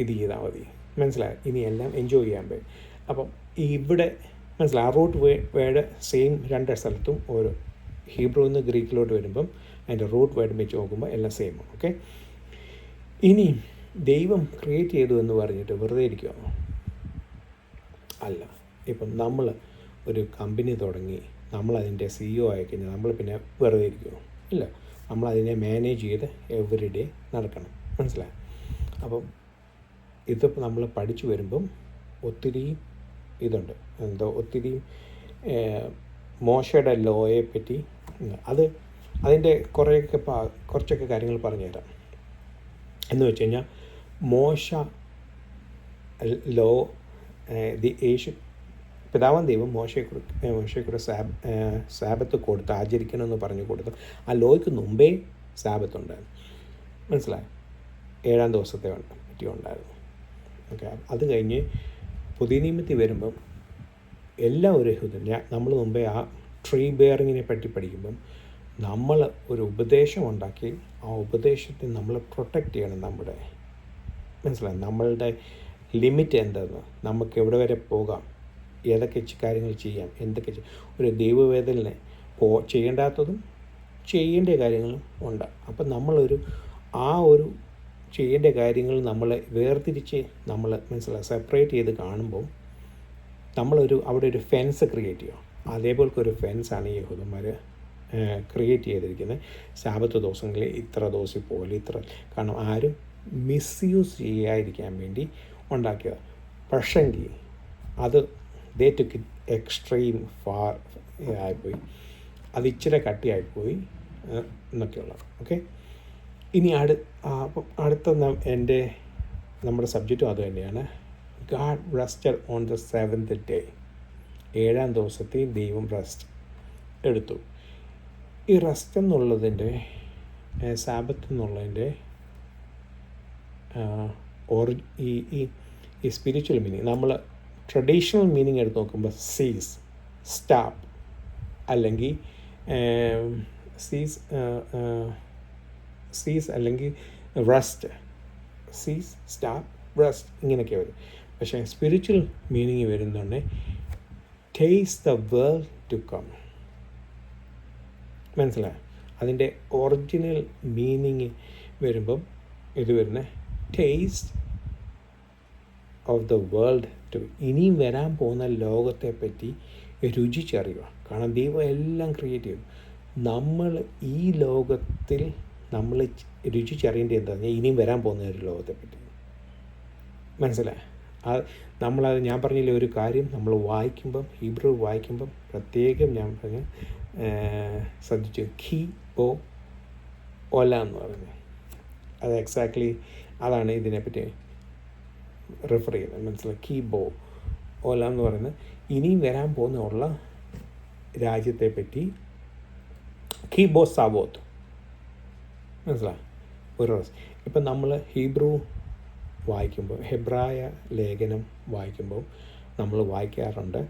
ഇത് ചെയ്താൽ മതി. മനസ്സിലായി? ഇനിയെല്ലാം എൻജോയ് ചെയ്യാൻ പറ്റും. അപ്പം ഇവിടെ മനസ്സിലായി, ആ റൂട്ട് വേർഡ് സെയിം രണ്ട് സ്ഥലത്തും ഓരോ ഹീബ്രു നിന്ന് ഗ്രീക്കിലോട്ട് വരുമ്പം അതിൻ്റെ റൂട്ട് വേർഡ് വെച്ച് നോക്കുമ്പോൾ എല്ലാം സെയിം. ഓക്കെ, ഇനി ദൈവം ക്രിയേറ്റ് ചെയ്തു എന്ന് പറഞ്ഞിട്ട് വെറുതെ ഇരിക്കുമോ? അല്ല. ഇപ്പം നമ്മൾ ഒരു കമ്പനി തുടങ്ങി, നമ്മളതിൻ്റെ CEO ആയിക്കഴിഞ്ഞാൽ നമ്മൾ പിന്നെ വെറുതെ ഇരിക്കുമോ? ഇല്ല. നമ്മളതിനെ മാനേജ് ചെയ്ത് എവറി ഡേ നടക്കണം. മനസ്സിലായി? അപ്പം ഇതിപ്പോൾ നമ്മൾ പഠിച്ചു വരുമ്പം ഒത്തിരി ഇതുണ്ട്, ഒത്തിരി മോശയുടെ ലോയെ പറ്റി അതിൻ്റെ കുറച്ചൊക്കെ കാര്യങ്ങൾ പറഞ്ഞുതരാം. എന്ന് വെച്ച് കഴിഞ്ഞാൽ മോശ ലോ പിതാവാം ദൈവം മോശയെക്കൂടെ സാബത്ത് കൊടുത്ത് ആചരിക്കണമെന്ന് പറഞ്ഞു കൊടുത്തു. ആ ലോയ്ക്ക് മുമ്പേ സാബത്ത് ഉണ്ടായിരുന്നു. മനസ്സിലായി? 7-ാം ദിവസത്തെ പറ്റി ഉണ്ടായിരുന്നു. ഓക്കെ, അത് കഴിഞ്ഞ് പുതിയ നിയമത്തിൽ വരുമ്പം എല്ലാം ഒരു നമ്മൾ മുമ്പേ ആ ട്രീ ബെയറിങ്ങിനെ പറ്റി പഠിക്കുമ്പം നമ്മൾ ഒരു ഉപദേശം ഉണ്ടാക്കി ആ ഉപദേശത്തെ നമ്മൾ പ്രൊട്ടക്റ്റ് ചെയ്യണം. മനസ്സിലായി? നമ്മളുടെ ലിമിറ്റ് എന്തെന്ന്, നമുക്ക് എവിടെ വരെ പോകാം, ഏതൊക്കെ കാര്യങ്ങൾ ചെയ്യാം, എന്തൊക്കെ ഒരു ദൈവവേദനയെ ചെയ്യേണ്ടാത്തതും ചെയ്യേണ്ട കാര്യങ്ങളും ഉണ്ട്. അപ്പം ആ ഒരു ചെയ്യേണ്ട കാര്യങ്ങൾ നമ്മളെ വേർതിരിച്ച് മനസ്സിലായി സെപ്പറേറ്റ് ചെയ്ത് കാണുമ്പോൾ അവിടെ ഒരു ഫെൻസ് ക്രിയേറ്റ് ചെയ്യുക. അതേപോലത്തെ ഒരു ഫെൻസാണ് ഈ യഹൂദന്മാർ ക്രിയേറ്റ് ചെയ്തിരിക്കുന്നത്. സാബത്ത് ദിവസങ്ങളിൽ ഇത്ര ദിവസം പോലെ ഇത്ര, കാരണം ആരും മിസ്യൂസ് ചെയ്യാതിരിക്കാൻ വേണ്ടി ഉണ്ടാക്കിയത്. പക്ഷെങ്കിൽ അത് ദേ ടുക്ക് ഇറ്റ് എക്സ്ട്രീം ഫാർ ആയിപ്പോയി, അത് ഇച്ചിരി കട്ടിയായിപ്പോയി എന്നൊക്കെയുള്ളത്. ഓക്കെ, ഇനി അടുത്ത നമ്മുടെ സബ്ജക്റ്റും അത് തന്നെയാണ്. God rested on the 7th day. 7-ാം ദിവസത്തെ ദൈവം റെസ്റ്റ് എടുത്തു. ഈ റെസ്റ്റ് എന്നുള്ളതിൻ്റെ, സാബത്ത് എന്നുള്ളതിൻ്റെ ഈ സ്പിരിച്വൽ മീനിങ്, നമ്മൾ ട്രഡീഷണൽ മീനിങ് എടുത്ത് നോക്കുമ്പോൾ സീസ്, സ്റ്റാപ്പ്, അല്ലെങ്കിൽ സീസ് അല്ലെങ്കിൽ റെസ്റ്റ്, സീസ്, സ്റ്റാപ്പ്, റെസ്റ്റ്, ഇങ്ങനെയൊക്കെ വരും. പക്ഷേ സ്പിരിച്വൽ മീനിങ് വരുന്നുണ്ട് taste the world to come. മനസ്സിലായോ? അതിൻ്റെ ഒറിജിനൽ മീനിങ് വരുമ്പം ഇത് വരുന്നത് taste of the world to, ഇനിയും വരാൻ പോകുന്ന ലോകത്തെ പറ്റി രുചിച്ചറിയുക. കാരണം ദൈവം എല്ലാം ക്രിയേറ്റ് ചെയ്തു. നമ്മൾ ഈ ലോകത്തിൽ നമ്മൾ രുചിച്ചറിയേണ്ടത് എന്താണെന്ന് പറഞ്ഞാൽ ഇനിയും വരാൻ പോകുന്ന ഒരു ലോകത്തെ പറ്റി. മനസ്സിലായി? നമ്മളത് ഞാൻ പറഞ്ഞില്ലേ ഒരു കാര്യം, നമ്മൾ വായിക്കുമ്പം, ഹീബ്രു വായിക്കുമ്പം പ്രത്യേകം ഞാൻ ശ്രദ്ധിച്ചു, ഖി ബോ ഓല എന്ന് പറയുന്നത്. അത് എക്സാക്ട്ലി അതാണ് ഇതിനെപ്പറ്റി റെഫർ ചെയ്യുന്നത്. മനസ്സിലായി? ഖി ബോ ഓല എന്ന് പറയുന്നത് ഇനിയും വരാൻ പോകുന്ന രാജ്യത്തെ പറ്റി. ഖി ബോ സാവോത്ത്, മനസ്സിലായി? ഒരു ഇപ്പം നമ്മൾ ഹീബ്രു വായിക്കുമ്പോൾ, ഹെബ്രായ ലേഖനം വായിക്കുമ്പോൾ നമ്മൾ വായിക്കാറുണ്ട്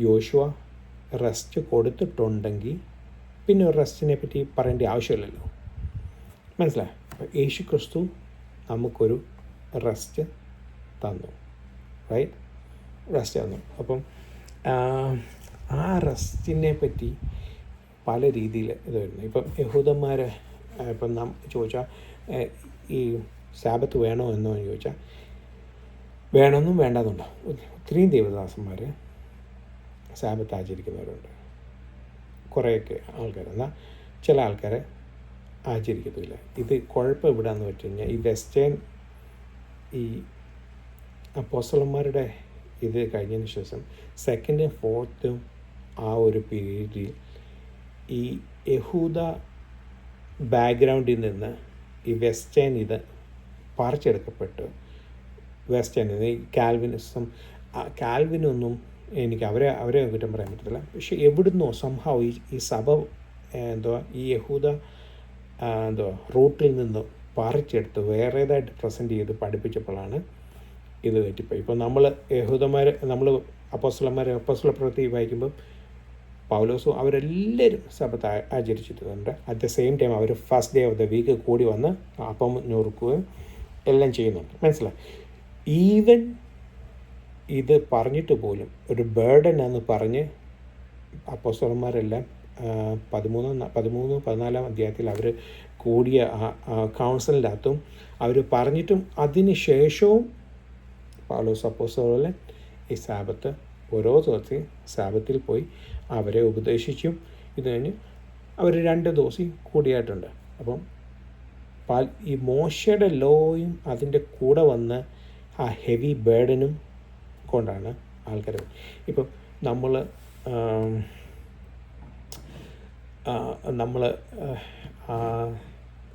യോശുവ റെസ്റ്റ് കൊടുത്തിട്ടുണ്ടെങ്കിൽ പിന്നെ ഒരു റെസ്റ്റിനെ പറ്റി പറയേണ്ട ആവശ്യമില്ലല്ലോ. മനസ്സിലായി? യേശു ക്രിസ്തു നമുക്കൊരു റെസ്റ്റ് തന്നു, റൈറ്റ്? റെസ്റ്റ് തന്നു. അപ്പം ആ റെസ്റ്റിനെ പറ്റി പല രീതിയിൽ ഇത് വരുന്നു. ഇപ്പം യഹൂദന്മാർ ഇപ്പം ചോദിച്ചാൽ ഈ സാബത്ത് വേണോ എന്നോ ചോദിച്ചാൽ വേണമെന്നും വേണ്ടാതുണ്ടോ. ഒത്തിരിയും ദേവദാസന്മാർ സാബത്ത് ആചരിക്കുന്നവരുണ്ട്, കുറേയൊക്കെ ആൾക്കാർ. എന്നാൽ ചില ആൾക്കാരെ ആചരിക്കത്തില്ല. ഇത് കുഴപ്പം എവിടെയാണെന്ന് വെച്ച് കഴിഞ്ഞാൽ ഈ വെസ്റ്റേൺ ഈ അപ്പോസ്തലന്മാരുടെ ഇത് കഴിഞ്ഞതിന് ശേഷം 2nd and 4th ആ ഒരു പീരീഡിൽ ഈ യഹൂദ ബാക്ക്ഗ്രൗണ്ടിൽ നിന്ന് ഈ വെസ്റ്റേൺ ഇത് പറിച്ചെടുക്കപ്പെട്ട് വെസ്റ്റേൺ ഈ കാൽവിനൊന്നും എനിക്ക് അവരെ കുറ്റം പറയാൻ പറ്റത്തില്ല. പക്ഷെ എവിടുന്നോ സംഭവം ഈ സഭ ഈ യഹൂദ റൂട്ടിൽ നിന്ന് പറിച്ചെടുത്ത് വേറേതായിട്ട് പ്രസൻറ്റ് ചെയ്ത് പഠിപ്പിച്ചപ്പോഴാണ് ഇത് തെറ്റിപ്പോയി. ഇപ്പോൾ നമ്മൾ നമ്മൾ അപ്പോസ്തല പ്രവൃത്തി വായിക്കുമ്പോൾ പൗലോസും അവരെല്ലാവരും സബത്ത് ആചരിച്ചിട്ടുണ്ട്. അറ്റ് ദ സെയിം ടൈം അവർ first day of the week കൂടി വന്ന് അപ്പം ഞൊറുക്കുകയും എല്ലാം ചെയ്യുന്നുണ്ട്. മനസ്സിലായി? ഈവൻ ഇത് പറഞ്ഞിട്ട് പോലും ഒരു ബേർഡൻ എന്ന് പറഞ്ഞ് അപ്പോസ്തലന്മാരെല്ലാം 13-14 അധ്യായത്തിൽ അവർ കൂടിയ കൗൺസിലിൻ്റെ അകത്തും അവർ പറഞ്ഞിട്ടും അതിന് ശേഷവും പൗലോസ് അപ്പോസ്തലൻ ഈ സാബത്ത് ഓരോ ദിവസവും സാബത്തിൽ പോയി അവരെ ഉപദേശിച്ചും ഇത് കഴിഞ്ഞ് അവർ 2 ദിവസം കൂടിയായിട്ടുണ്ട്. അപ്പം ഈ മോശയുടെ ലോയും അതിൻ്റെ കൂടെ വന്ന ആ ഹെവി ബേർഡനും കൊണ്ടാണ് ആൾക്കാർ. ഇപ്പം നമ്മൾ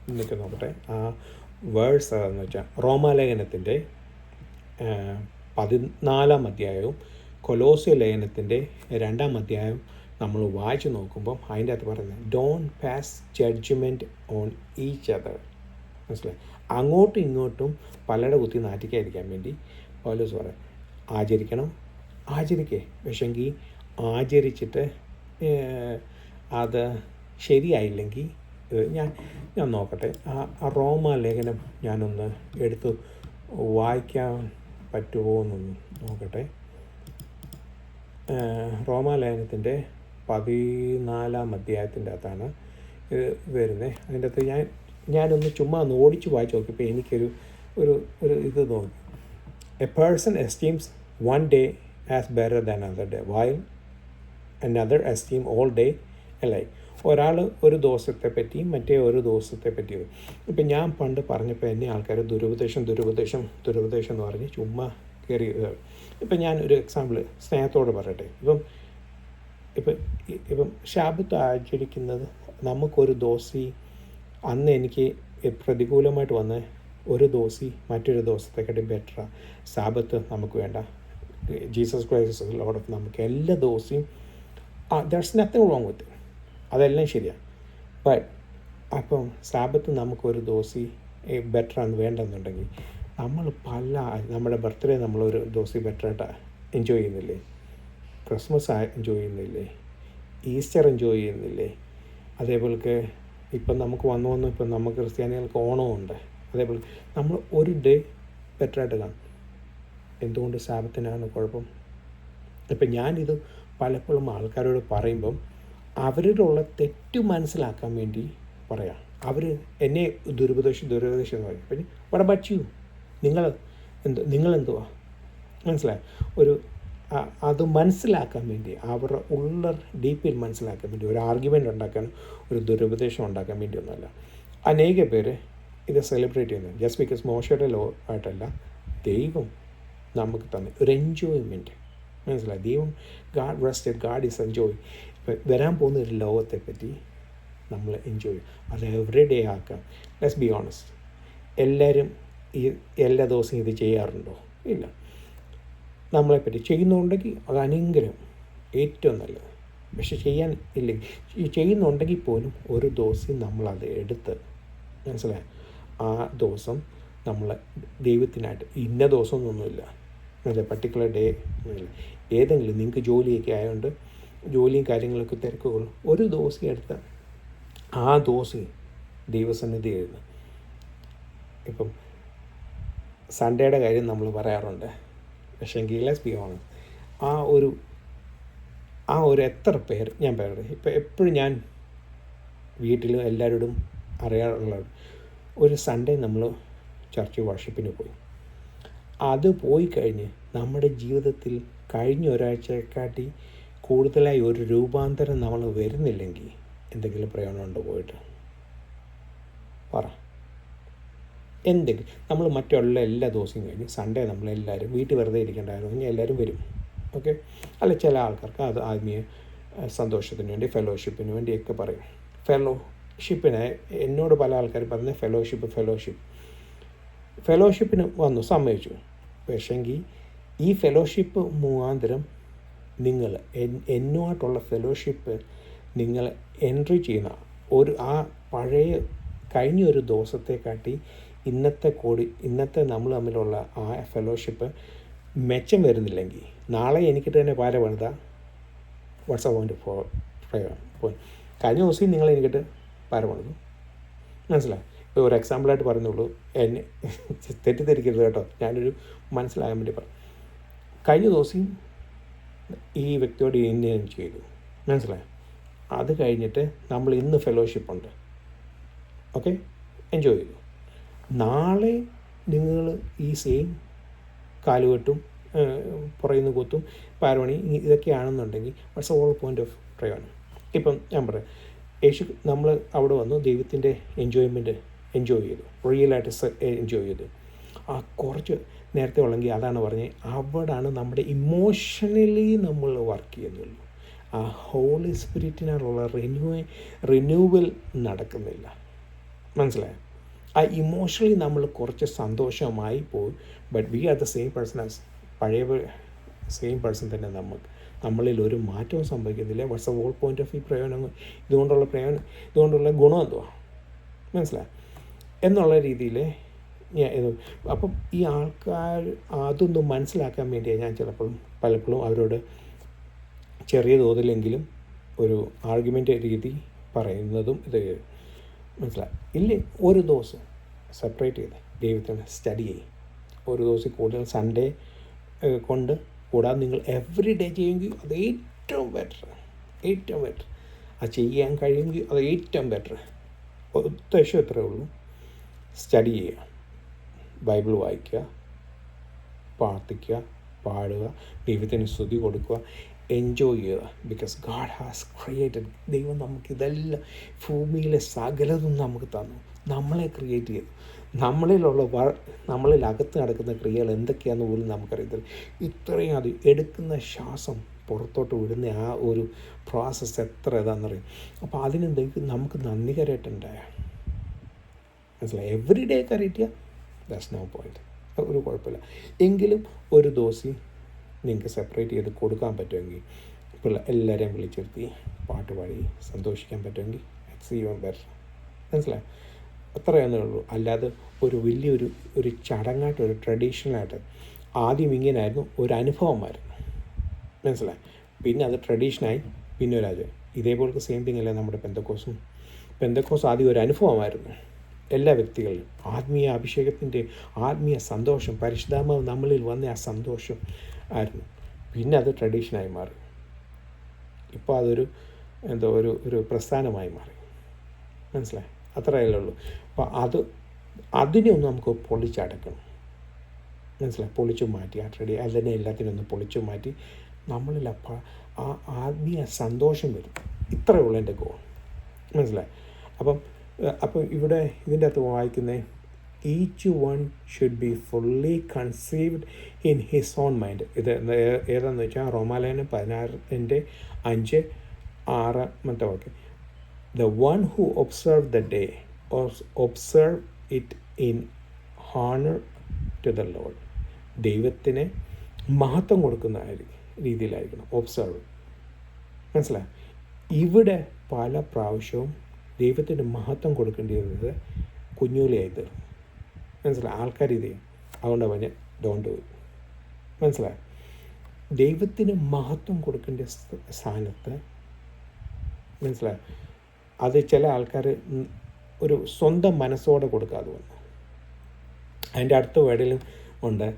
എന്നൊക്കെ നോക്കട്ടെ, ആ വേഴ്സ് എന്ന് വെച്ചാൽ റോമാലേഖനത്തിൻ്റെ 14 അധ്യായവും കൊലോസ്യ ലേഖനത്തിൻ്റെ 2 അധ്യായവും നമ്മൾ വായിച്ച് നോക്കുമ്പോൾ അതിൻ്റെ അകത്ത് പറയുന്നത് don't pass judgement on each other. മനസ്സിലായി? അങ്ങോട്ടും ഇങ്ങോട്ടും പലരുടെ കുത്തി നാറ്റിക്കാതിരിക്കാൻ വേണ്ടി പൗലോസ് പറയും ആചരിക്കണം, ആചരിക്കേ. പക്ഷെങ്കിൽ ആചരിച്ചിട്ട് അത് ശരിയായില്ലെങ്കിൽ ഞാൻ നോക്കട്ടെ, ആ റോമ ലേഖനം ഞാനൊന്ന് എടുത്ത് വായിക്കാൻ പറ്റുമോ എന്നൊന്ന് നോക്കട്ടെ. റോമാലേഖനത്തിൻ്റെ 14 അധ്യായത്തിൻ്റെ അകത്താണ് ഇത് വരുന്നത്. അതിൻ്റെ അകത്ത് ഞാനൊന്ന് ചുമ്മാ ഒന്ന് ഓടിച്ച് വായിച്ച് നോക്കിയപ്പോൾ എനിക്കൊരു ഇത് തോന്നി. A person esteems one day as better than another day, while another esteem all day alike. ഒരാൾ ഒരു ദിവസത്തെ പറ്റിയും മറ്റേ ഒരു ദിവസത്തെ പറ്റിയും. ഇപ്പം ഞാൻ പണ്ട് പറഞ്ഞപ്പോൾ എന്നെ ആൾക്കാർ ദുരുപദേശം എന്ന് പറഞ്ഞ് ചുമ്മാ കയറി. ഇപ്പം ഞാനൊരു എക്സാമ്പിൾ സ്നേഹത്തോട് പറയട്ടെ. ഇപ്പം ശാബത്ത് ആചരിക്കുന്നത് നമുക്കൊരു ദോശി അന്ന് എനിക്ക് പ്രതികൂലമായിട്ട് വന്ന് ഒരു ദോശി മറ്റൊരു ദിവസത്തെക്കാട്ടി ബെറ്ററാണ്. സാബത്ത് നമുക്ക് വേണ്ട. ജീസസ് ക്രൈസ്റ്റ് ലോർഡ് ഓഫ് നമുക്ക് എല്ലാ ദിവസവും ദാറ്റ്സ് നത്തിങ് റോങ് വിത്ത്, അതെല്ലാം ശരിയാണ്. ബട്ട് അപ്പം സാബത്ത് നമുക്കൊരു ദോശി ബെറ്ററാണ് വേണ്ടെന്നുണ്ടെങ്കിൽ നമ്മൾ നമ്മുടെ ബർത്ത്ഡേ നമ്മളൊരു ദോശി ബെറ്ററായിട്ട് എൻജോയ് ചെയ്യുന്നില്ലേ? ക്രിസ്മസ് എൻജോയ് ചെയ്യുന്നില്ലേ? ഈസ്റ്റർ എൻജോയ് ചെയ്യുന്നില്ലേ? അതേപോലെ ഇപ്പം നമുക്ക് വന്നു ഇപ്പം നമുക്ക് ക്രിസ്ത്യാനികൾക്ക് ഓണമുണ്ട്. അതേപോലെ നമ്മൾ ഒരു ഡേ ബെറ്ററായിട്ട് കാണും. എന്തുകൊണ്ട് സാബത്തിനാണ് കുഴപ്പം? ഇപ്പം ഞാനിത് പലപ്പോഴും ആൾക്കാരോട് പറയുമ്പം അവരിലുള്ള തെറ്റ് മനസ്സിലാക്കാൻ വേണ്ടി പറയാം. അവർ എന്നെ ദുരുപദേശം എന്ന് പറയും. പിന്നെ വട്ട് അബൌട്ട് യു? നിങ്ങളെന്തുവാ? മനസ്സിലായി? അത് മനസ്സിലാക്കാൻ വേണ്ടി, അവരുടെ ഉള്ള ഡീപ്പിൽ മനസ്സിലാക്കാൻ വേണ്ടി, ഒരു ആർഗ്യുമെൻ്റ് ഉണ്ടാക്കാൻ, ഒരു ദുരുപദേശം ഉണ്ടാക്കാൻ വേണ്ടി ഒന്നുമല്ല. അനേക പേര് ഇത് സെലിബ്രേറ്റ് ചെയ്യുന്നത് ജസ്റ്റ് ബിക്കോസ് മോശയുടെ ലോ ആയിട്ടല്ല, ദൈവം നമുക്ക് തന്നെ ഒരു എൻജോയ്മെൻറ്റ്. മനസ്സിലായി? ദൈവം God rested, God is enjoy. ഇപ്പം വരാൻ പോകുന്ന ഒരു ലോകത്തെപ്പറ്റി നമ്മൾ എൻജോയ് ചെയ്യും. അത് എവറി ഡേ ആക്കാം. Let's be honest. എല്ലാവരും എല്ലാ ദിവസവും ഇത് ചെയ്യാറുണ്ടോ? ഇല്ല. നമ്മളെപ്പറ്റി ചെയ്യുന്നുണ്ടെങ്കിൽ അത് അനുഗ്രഹം, ഏറ്റവും നല്ലത്. പക്ഷെ ചെയ്യാൻ ഇല്ലെങ്കിൽ, ചെയ്യുന്നുണ്ടെങ്കിൽ പോലും ഒരു ദിവസം നമ്മളത് എടുത്ത്, മനസ്സിലായി, ആ ദിവസം നമ്മൾ ദൈവത്തിനായിട്ട് ഇന്ന ദിവസമൊന്നുമില്ല, പർട്ടിക്കുലർ ഡേ ഒന്നുമില്ല. ഏതെങ്കിലും നിങ്ങൾക്ക് ജോലിയൊക്കെ ആയതുകൊണ്ട് ജോലിയും കാര്യങ്ങളൊക്കെ തിരക്കുകളും ഒരു ദിവസം എടുത്ത് ആ ദിവസം ദൈവസന്നിധി എഴുതുന്നു. ഇപ്പം സൺഡേയുടെ കാര്യം നമ്മൾ പറയാറുണ്ട്. പക്ഷേ ലെറ്റ്സ് ബി ഓണസ്റ്റ്, ആ ഒരു എത്ര പേര് ഞാൻ പറയട്ടെ, ഇപ്പം എപ്പോഴും ഞാൻ വീട്ടിലും എല്ലാവരോടും അറിയാറുള്ളത്, ഒരു സൺഡേ നമ്മൾ ചർച്ച് വർഷിപ്പിന് പോയി. അത് പോയി കഴിഞ്ഞ് നമ്മുടെ ജീവിതത്തിൽ കഴിഞ്ഞ ഒരാഴ്ചയെക്കാട്ടി കൂടുതലായി ഒരു രൂപാന്തരം നമ്മൾ വരുന്നില്ലെങ്കിൽ എന്തെങ്കിലും പ്രയോജനമുണ്ടോ? പോയിട്ട് പറ. എന്തെങ്കിലും നമ്മൾ മറ്റുള്ള എല്ലാ ദിവസവും കഴിഞ്ഞ് സൺഡേ നമ്മളെല്ലാവരും വീട്ടിൽ വെറുതെ ഇരിക്കേണ്ടായിരുന്നു, എല്ലാവരും വരും. ഓക്കെ. അല്ല, ചില ആൾക്കാർക്ക് അത് ആത്മീയ സന്തോഷത്തിന് വേണ്ടി, ഫെലോഷിപ്പിന് വേണ്ടിയൊക്കെ പറയും. ഫെലോഷിപ്പിന് എന്നോട് പല ആൾക്കാർ പറഞ്ഞ ഫെലോഷിപ്പിന് വന്നു, സമ്മതിച്ചു. പക്ഷെങ്കിൽ ഈ ഫെലോഷിപ്പ് മുഖാന്തരം നിങ്ങൾ എന്നുമായിട്ടുള്ള ഫെലോഷിപ്പ് നിങ്ങൾ എൻട്രി ചെയ്യുന്ന ആ പഴയ കഴിഞ്ഞ ഒരു ദിവസത്തെക്കാട്ടി ഇന്നത്തെ നമ്മൾ തമ്മിലുള്ള ആ ഫെലോഷിപ്പ് മെച്ചം വരുന്നില്ലെങ്കിൽ, നാളെ എനിക്കിട്ട് തന്നെ പാര പണിത വാട്ട്സ് പോയിൻ്റ് കഴിഞ്ഞ ദിവസം നിങ്ങൾ എനിക്കിട്ട് പാര പണിതു. മനസ്സിലായി? ഇപ്പോൾ ഒരു എക്സാമ്പിളായിട്ട് പറയുന്നുള്ളൂ, എന്നെ തെറ്റിദ്ധരിക്കരുത് കേട്ടോ, ഞാനൊരു മനസ്സിലാകാൻ വേണ്ടി പറഞ്ഞു. കഴിഞ്ഞ ദിവസം ഈ വ്യക്തിയോട് ഇന്ന ചെയ്തു, മനസ്സിലായി? അത് കഴിഞ്ഞിട്ട് നമ്മൾ ഇന്ന് ഫെലോഷിപ്പുണ്ട്, ഓക്കെ, എൻജോയ് ചെയ്തു. നാളെ നിങ്ങൾ ഈ സെയിം കാലുകെട്ടും പുറയുന്ന കുത്തും പാരമണി ഇതൊക്കെയാണെന്നുണ്ടെങ്കിൽ വാട്ട്സ് ഓൾ പോയിൻ്റ് ഓഫ് പ്രയോജനം. ഇപ്പം ഞാൻ പറയാം, നമ്മൾ അവിടെ വന്നു ദൈവത്തിൻ്റെ എൻജോയ് ചെയ്തു, റിയലായിട്ട് എൻജോയ് ചെയ്തു. ആ കുറച്ച് നേരത്തെ ഉള്ളെങ്കിൽ അതാണ് പറഞ്ഞത്, അവിടാണ് നമ്മുടെ ഇമോഷണലി നമ്മൾ വർക്ക് ചെയ്യുന്നുള്ളൂ. ആ ഹോളി സ്പിരിറ്റിനുള്ള റിന്യൂവൽ നടക്കുന്നില്ല. മനസ്സിലായോ? ആ ഇമോഷണലി നമ്മൾ കുറച്ച് സന്തോഷമായി പോകും. But we are the same person as പഴയ സെയിം പേഴ്സൺ തന്നെ. നമ്മളിൽ ഒരു മാറ്റവും സംഭവിക്കുന്നില്ല. What's a whole point of ഈ പ്രയോജനം, ഇതുകൊണ്ടുള്ള ഗുണം എന്തുവാ? മനസ്സിലായി എന്നുള്ള രീതിയിൽ അപ്പം ഈ ആൾക്കാർ അതൊന്നും മനസ്സിലാക്കാൻ വേണ്ടിയാണ് ഞാൻ പലപ്പോഴും അവരോട് ചെറിയ തോതിലെങ്കിലും ഒരു ആർഗ്യുമെൻ്റ് രീതി പറയുന്നതും. ഇത് മനസ്സിലായി ഇല്ലേ? ഒരു ദിവസം സെപ്പറേറ്റ് ചെയ്ത് ദൈവത്തിന് സ്റ്റഡി ചെയ്യും. ഒരു ദിവസം കൂടുതൽ സൺഡേ കൂടാതെ നിങ്ങൾ എവറി ഡേ ചെയ്യുമെങ്കിൽ അത് ഏറ്റവും ബെറ്റർ. അത് ചെയ്യാൻ കഴിയുമെങ്കിൽ അത് ഏറ്റവും ബെറ്റർ. ഉദ്ദേശം എത്രയേ ഉള്ളൂ, സ്റ്റഡി ചെയ്യുക, ബൈബിൾ വായിക്കുക, പ്രാർത്ഥിക്കുക, പാടുക, ദൈവത്തിന് സ്തുതി കൊടുക്കുക. എൻജോയ് ചെയ്യുക. ബിക്കോസ് ഗാഡ് ഹാസ് ക്രിയേറ്റഡ്, ദൈവം നമുക്കിതെല്ലാം, ഭൂമിയിലെ സകലതും നമുക്ക് തന്നു, നമ്മളെ ക്രിയേറ്റ് ചെയ്തു. നമ്മളിൽ അകത്ത് നടക്കുന്ന ക്രിയകൾ എന്തൊക്കെയാണെന്ന് പോലും നമുക്കറിയത്തില്ല. ഇത്രയും അത് എടുക്കുന്ന ശ്വാസം പുറത്തോട്ട് വിടുന്ന ആ ഒരു പ്രോസസ്സ് എത്ര ഇതാണെന്നറിയും. അപ്പോൾ അതിന് നമുക്ക് നന്ദി കരയറ്റുണ്ടായ മനസ്സിലായി. എവറി ഡേ കരയറ്റിയ ദാറ്റ്സ് നോ പോയിൻറ്റ്, ഒരു കുഴപ്പമില്ല. എങ്കിലും ഒരു ദോശ നിങ്ങൾക്ക് സെപ്പറേറ്റ് ചെയ്ത് കൊടുക്കാൻ പറ്റുമെങ്കിൽ, എല്ലാവരെയും വിളിച്ചിരുത്തി പാട്ട് പാടി സന്തോഷിക്കാൻ പറ്റുമെങ്കിൽ ഇറ്റ്സ് ഈവൻ ബെറ്റർ. മനസ്സിലായി. അത്രയൊന്നേ ഉള്ളൂ. അല്ലാതെ ഒരു വലിയൊരു ചടങ്ങായിട്ട്, ഒരു ട്രഡീഷണലായിട്ട് ആദ്യം ഇങ്ങനെയായിരുന്നു, ഒരു അനുഭവമായിരുന്നു. മനസ്സിലായി. പിന്നെ അത് ട്രഡീഷനായി, പിന്നെ ഒരു ആചാരം. ഇതേപോലത്തെ സെയിം തിങ് അല്ലേ നമ്മുടെ പെന്തക്കോസ് ആദ്യം ഒരു അനുഭവമായിരുന്നു എല്ലാ വ്യക്തികളിലും. ആത്മീയ അഭിഷേകത്തിൻ്റെ ആത്മീയ സന്തോഷം, പരിശുദ്ധാത്മാവ് നമ്മളിൽ വന്ന ആ സന്തോഷം ആയിരുന്നു. പിന്നെ അത് ട്രഡീഷനായി മാറി. ഇപ്പോൾ അതൊരു ഒരു പ്രസ്ഥാനമായി മാറി. മനസ്സിലായി. അത്രയല്ലേ ഉള്ളൂ. അപ്പോൾ അതിനെ ഒന്ന് നമുക്ക് പൊളിച്ചടക്കണം. മനസ്സിലായി. പൊളിച്ചു മാറ്റി ആ അതിനെ എല്ലാത്തിനും ഒന്ന് പൊളിച്ചു മാറ്റി നമ്മളിൽ ആ ആത്മീയ സന്തോഷം വരും. ഇത്രയേ ഉള്ളൂ എൻ്റെ ഗോൾ. മനസ്സിലായി. അപ്പം ഇവിടെ ഇതിൻ്റെ അകത്ത് വായിക്കുന്നത്, each one should be fully conceived in his own mind. ഇത് ഏതാണെന്ന് വെച്ചാൽ റോമാലേഖനം 16:5-6 വാക്യം. The one who observe the day or observe it in honor to the Lord. ദൈവത്തിന് മഹത്വം കൊടുക്കുന്ന രീതിയിലായിരിക്കണം ഒബ്സർവ്. മനസ്സിലായി. ഇവിടെ പല പ്രാവശ്യവും ദൈവത്തിന് മഹത്വം കൊടുക്കേണ്ടത് കുഞ്ഞുലിയായി തീർന്നു. മനസ്സിലായി. ആൾക്കാർ ഇത് ചെയ്യും. അതുകൊണ്ട് പറഞ്ഞ് ഡോണ്ട് ഡു ഇറ്റ്. മനസ്സിലായി. ദൈവത്തിന് മഹത്വം കൊടുക്കേണ്ട സ്ഥാനത്ത്, മനസ്സിലായി, അത് ചില ആൾക്കാർ ഒരു സ്വന്തം മനസ്സോടെ കൊടുക്കാതെ വന്നു. അതിൻ്റെ അടുത്ത വേർഡിലും ഉണ്ട്,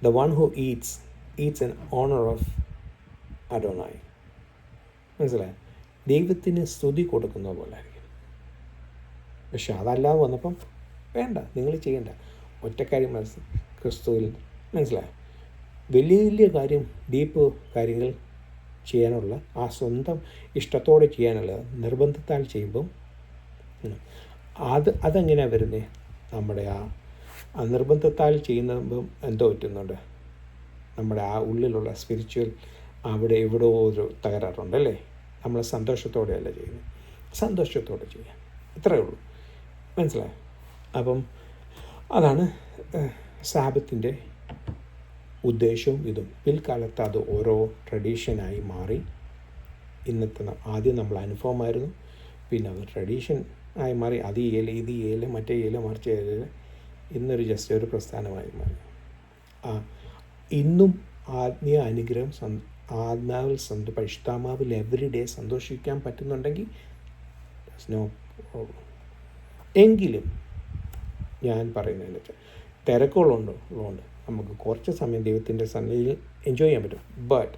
the one who eats in honour of Adonai. മനസ്സിലായി. ദൈവത്തിന് സ്തുതി കൊടുക്കുന്ന പോലെ ആയിരിക്കും. പക്ഷെ അതല്ലാതെ വന്നപ്പം വേണ്ട, നിങ്ങൾ ചെയ്യേണ്ട, ഒറ്റക്കാര്യം ക്രിസ്തുവിൽ. മനസ്സിലായി. വലിയ കാര്യം, ഡീപ്പ് കാര്യങ്ങൾ ചെയ്യാനുള്ള, ആ സ്വന്തം ഇഷ്ടത്തോടെ ചെയ്യാനുള്ള നിർബന്ധത്താൽ ചെയ്യുമ്പം അതെങ്ങനെയാണ് വരുന്നത്? നമ്മുടെ ആ നിർബന്ധത്താൽ ചെയ്യുമ്പം എന്തോ പറ്റുന്നുണ്ട്, നമ്മുടെ ആ ഉള്ളിലുള്ള സ്പിരിച്വൽ അവിടെ എവിടെയോ ഒരു തകരാറുണ്ടല്ലേ. നമ്മൾ സന്തോഷത്തോടെയല്ല ചെയ്യുന്നത്, സന്തോഷത്തോടെ ചെയ്യാം. ഇത്രയേ ഉള്ളൂ. മനസ്സിലായി. അപ്പം അതാണ് സാബത്തിൻ്റെ ഉദ്ദേശവും ഇതും. പിൽക്കാലത്ത് അത് ഓരോ ട്രഡീഷനായി മാറി. ആദ്യം നമ്മൾ അനുഭവമായിരുന്നു, പിന്നെ അത് ട്രഡീഷൻ ആയി മാറി. അത് ചെയ്യല്, ഇത് ചെയ്യല്, മറ്റേ ചെയ്യല്, മറിച്ച് ചെയ്യല്, ഇന്നൊരു ജസ്റ്റ് ഒരു പ്രസ്ഥാനമായി മാറി. ഇന്നും ആത്മീയ അനുഗ്രഹം ആത്മാവിൽ പരിശുദ്ധാത്മാവിൽ എവറി ഡേ സന്തോഷിക്കാൻ പറ്റുന്നുണ്ടെങ്കിൽ നോ പ്രോബ്ലം. എങ്കിലും ഞാൻ പറയുന്നതെന്ന് വെച്ചാൽ തിരക്കുകളുള്ളതുകൊണ്ട് നമുക്ക് കുറച്ച് സമയം ദൈവത്തിൻ്റെ സന്നിധിയിൽ എൻജോയ് ചെയ്യാൻ പറ്റും. ബട്ട്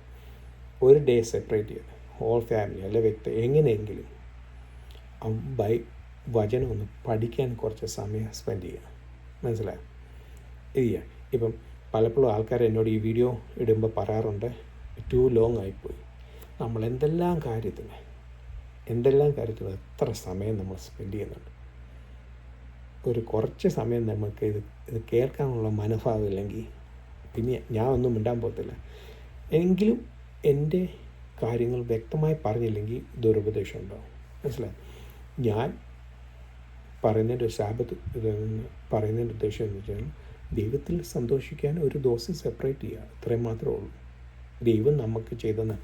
ഒരു ഡേ സെപ്പറേറ്റ് ചെയ്ത് ഹോൾ ഫാമിലി അല്ലെ വ്യക്തി എങ്ങനെയെങ്കിലും വചനം ഒന്ന് പഠിക്കാൻ കുറച്ച് സമയം സ്പെൻഡ് ചെയ്യുക. മനസ്സിലായോ? ഇത് ചെയ്യാം. ഇപ്പം പലപ്പോഴും ആൾക്കാർ എന്നോട് ഈ വീഡിയോ ഇടുമ്പോൾ പറയാറുണ്ട്, ടു ലോങ് ആയിപ്പോയി. നമ്മൾ എന്തെല്ലാം കാര്യത്തിന് എത്ര സമയം നമ്മൾ സ്പെൻഡ് ചെയ്യുന്നുണ്ട്. ഒരു കുറച്ച് സമയം നമുക്ക് ഇത് കേൾക്കാനുള്ള മനോഭാവമില്ലെങ്കിൽ പിന്നെ ഞാൻ ഒന്നും മിണ്ടാൻ പോകത്തില്ല. എങ്കിലും എൻ്റെ കാര്യങ്ങൾ വ്യക്തമായി പറഞ്ഞില്ലെങ്കിൽ ദുരുപദേശം ഉണ്ടാവും. മനസ്സിലായി. ഞാൻ പറയുന്നതിൻ്റെ പറയുന്നതിൻ്റെ ഉദ്ദേശം എന്ന് വെച്ചാൽ ദൈവത്തിൽ സന്തോഷിക്കാൻ ഒരു ദിവസം സെപ്പറേറ്റ് ചെയ്യുക. ഇത്രയും മാത്രമേ ഉള്ളൂ. ദൈവം നമുക്ക് ചെയ്തെന്ന്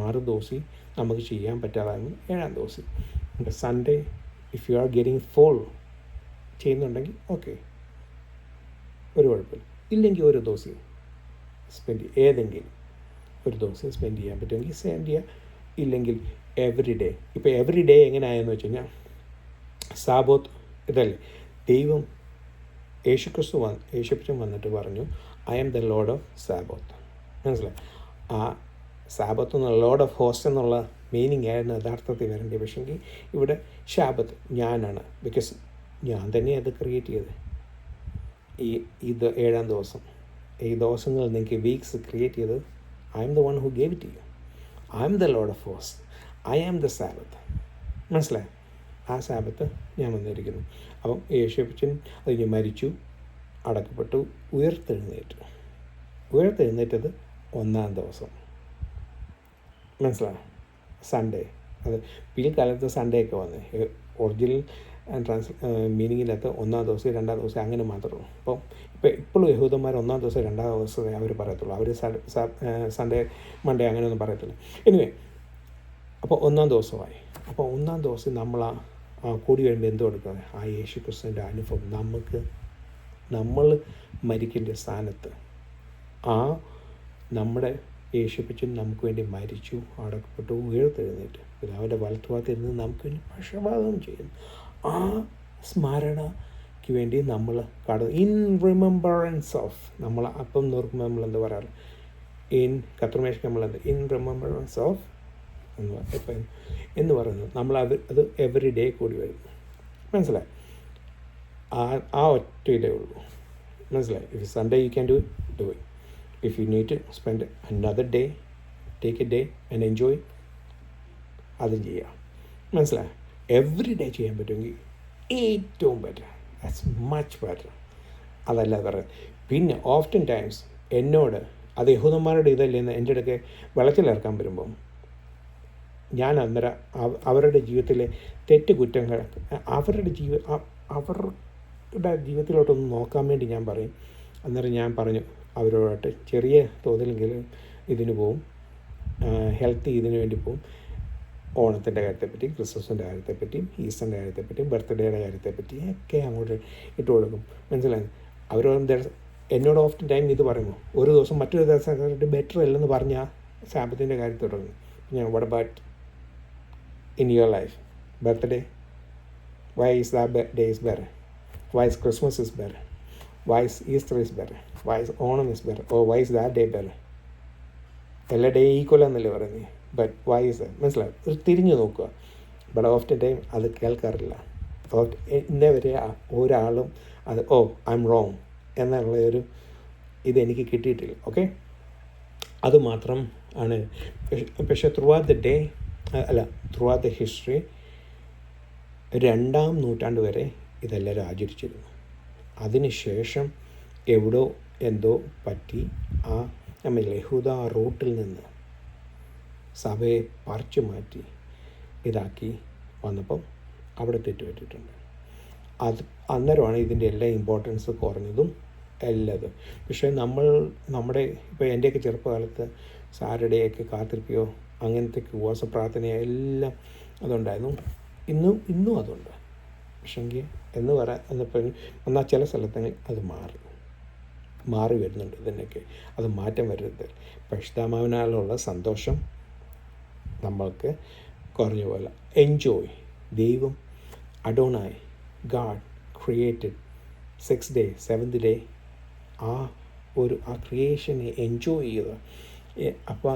6 ദിവസം നമുക്ക് ചെയ്യാൻ പറ്റാതാകുമ്പോൾ 7ാം ദിവസം Sunday if you are getting full ചെയ്യുന്നുണ്ടെങ്കിൽ ഓക്കെ, ഒരു കുഴപ്പമില്ല. ഇല്ലെങ്കിൽ ഒരു ദിവസം ഏതെങ്കിലും ഒരു ദിവസം സ്പെൻഡ് ചെയ്യാൻ പറ്റുമെങ്കിൽ സ്പെൻഡ് ചെയ്യുക. ഇല്ലെങ്കിൽ എവറി ഡേ. ഇപ്പോൾ എവറി ഡേ എങ്ങനെയായെന്ന് വെച്ച് കഴിഞ്ഞാൽ സാബോത്ത് ഇതല്ലേ, ദൈവം യേശുക്രിസ്തു വന്നിട്ട് പറഞ്ഞു, I am the lord of sabaoth. മനസ്സിലായി. ആ സാബത്ത് എന്നുള്ള ലോർഡ് ഓഫ് ഹോസ്റ്റ് എന്നുള്ള മീനിങ് ആയിരുന്നു യഥാർത്ഥത്തിൽ വരേണ്ടത്. പക്ഷേങ്കിൽ ഇവിടെ ശാബത്ത് ഞാനാണ്. ബിക്കോസ് ഞാൻ തന്നെയാണ് അത് ക്രിയേറ്റ് ചെയ്തത്. ഇത് 7ാം ദിവസം, ഈ ദിവസങ്ങൾ നിങ്ങൾക്ക് വീക്സ് ക്രിയേറ്റ് ചെയ്തത് I am the one who gave it you. I am the lord of host, I am the Sabbath. മനസ്സിലായി? ആ സാബത്ത് ഞാൻ വന്നിരിക്കുന്നു. അപ്പം യേശുപ്പച്ചൻ അത് കഴിഞ്ഞ് മരിച്ചു, അടക്കപ്പെട്ടു, ഉയർത്തെഴുന്നേറ്റത് 1-ാം ദിവസം. മനസ്സിലായോ? സൺഡേ. അത് പിൽക്കാലത്ത് സൺഡേ ഒക്കെ വന്നേ. ഒറിജിനൽ മീനിങ്ങിനകത്ത് 1-ാം ദിവസം 2-ാം ദിവസം അങ്ങനെ മാത്രമേ ഉള്ളൂ. അപ്പം ഇപ്പോഴും യഹൂദന്മാർ 1-ാം ദിവസം 2-ാം ദിവസമേ അവർ പറയത്തുള്ളൂ. അവർ സൺഡേ മൺഡേ അങ്ങനെയൊന്നും പറയത്തില്ല. എനിവേ, അപ്പോൾ 1-ാം ദിവസമായി. അപ്പോൾ 1-ാം ദിവസം നമ്മൾ കൂടി കഴിയുമ്പോൾ എന്തോ എടുക്കുന്നത്, ആ യേശു ക്രിസ്തുവിൻ്റെ അനുഭവം നമ്മൾ മരിക്കേണ്ട സ്ഥാനത്ത് നമ്മുടെ യേശുപ്പച്ചൻ നമുക്ക് വേണ്ടി മരിച്ചു, അടക്കപ്പെട്ടു, ഉയർത്തെഴുന്നേറ്റ് പിതാവിൻ്റെ വലത്തുഭാഗത്തിരുന്ന് നമുക്ക് വേണ്ടി പക്ഷപാതം ചെയ്യുന്നു. ആ സ്മരണയ്ക്ക് വേണ്ടി നമ്മൾ ഇൻ റിമെമ്പറൻസ് ഓഫ്, നമ്മൾ അപ്പം നോക്കുമ്പോൾ നമ്മൾ എന്താ പറയാറ്, കർത്തൃമേശയ്ക്ക് നമ്മളെന്ത് ഇൻ റിമെമ്പറൻസ് ഓഫ് എന്ന് പറയുന്നത് നമ്മളത് എവറി ഡേ കൂടി വരും. മനസ്സിലായി? ആ ഒറ്റ ഇതേ ഉള്ളൂ. മനസ്സിലായി? If Sunday you can do it. If you need to spend another day, take a day and enjoy, അതും ചെയ്യാം. മനസ്സിലായി? എവറി ഡേ ചെയ്യാൻ പറ്റുമെങ്കിൽ ഏറ്റവും ബെറ്റർ, ദാറ്റ്സ് മച്ച് ബെറ്റർ. അതല്ലാതെ പറയാം. പിന്നെ ഓഫ്റ്റൻ ടൈംസ് എന്നോട് അത് യഹൂദന്മാരുടെ ഇതല്ലെന്ന് എൻ്റെ ഇടയ്ക്ക് വിളച്ചിലിറക്കാൻ വരുമ്പം ഞാൻ അന്നേരം അവരുടെ ജീവിതത്തിലെ തെറ്റുകുറ്റങ്ങൾ അവരുടെ ജീവിതത്തിലോട്ടൊന്ന് നോക്കാൻ വേണ്ടി ഞാൻ പറയും. അന്നേരം ഞാൻ പറഞ്ഞു അവരോട്ട് ചെറിയ തോതിലെങ്കിലും ഇതിന് പോവും, ഹെൽത്ത് ഇതിനു വേണ്ടി പോവും. ഓണത്തിൻ്റെ കാര്യത്തെപ്പറ്റി, ക്രിസ്മസിൻ്റെ കാര്യത്തെപ്പറ്റിയും, ഈസ്റ്ററിൻ്റെ കാര്യത്തെപ്പറ്റിയും, ബർത്ത്ഡേയുടെ കാര്യത്തെപ്പറ്റി ഒക്കെ അങ്ങോട്ട് ഇട്ട് കൊടുക്കും. മനസ്സിലായി? അവരോട് എന്നോട് ഓഫ്റ്റൻ ടൈം ഇത് പറയുമോ, ഒരു ദിവസം മറ്റൊരു ദിവസം ബെറ്റർ അല്ലെന്ന് പറഞ്ഞാൽ സാമ്പത്തിൻ്റെ കാര്യത്തിൽ തുടങ്ങും. ഞാൻ what about in your life? Birthday, why is that day is better? Why is Christmas is better? Why is Easter is better? Why is Onam is better? Or why is that day better? എല്ലാ day equal എന്നല്ലേ പറയുന്നത്. But why is that? മനസ്സിലായി? ഒരു തിരിഞ്ഞു നോക്കുക. But often time അത് കേൾക്കാറില്ല. ഇന്നേ വരെ ഒരാളും അത് ഐ എം റോങ് എന്നുള്ള ഒരു ഇതെനിക്ക് കിട്ടിയിട്ടില്ല. ഓക്കെ, അതുമാത്രം ആണ്. പക്ഷേ through out the day through out the history 2-ാം നൂറ്റാണ്ട് വരെ ഇതെല്ലാവരും ആചരിച്ചിരുന്നു. അതിനുശേഷം എവിടോ എന്തോ പറ്റി യഹൂദ റൂട്ടിൽ നിന്ന് സഭയെ പറിച്ചു മാറ്റി ഇതാക്കി വന്നപ്പം അവിടെ തെറ്റുപറ്റിയിട്ടുണ്ട്. അന്നേരമാണ് ഇതിൻ്റെ എല്ലാ ഇമ്പോർട്ടൻസ് കുറഞ്ഞതും എല്ലാതും. പക്ഷേ നമ്മുടെ ഇപ്പോൾ എൻ്റെയൊക്കെ ചെറുപ്പകാലത്ത് സാറ്റർഡേയൊക്കെ കാത്തിരിക്കുകയോ അങ്ങനത്തെ ഉപവാസ പ്രാർത്ഥനയോ എല്ലാം അതുണ്ടായിരുന്നു. ഇന്നും അതുണ്ട്. പക്ഷെങ്കിൽ എന്നാൽ ചില സ്ഥലത്ത് അത് മാറി വരുന്നുണ്ട്. ഇതിനൊക്കെ അത് മാറ്റം വരുന്നത് പരിശുദ്ധാത്മാവിനാലുള്ള സന്തോഷം നമ്മൾക്ക് കുറഞ്ഞ പോലെ എൻജോയ്. ദൈവം Adonai God created 6th day 7th day ആ ക്രിയേഷനെ എൻജോയ് ചെയ്ത് അപ്പോൾ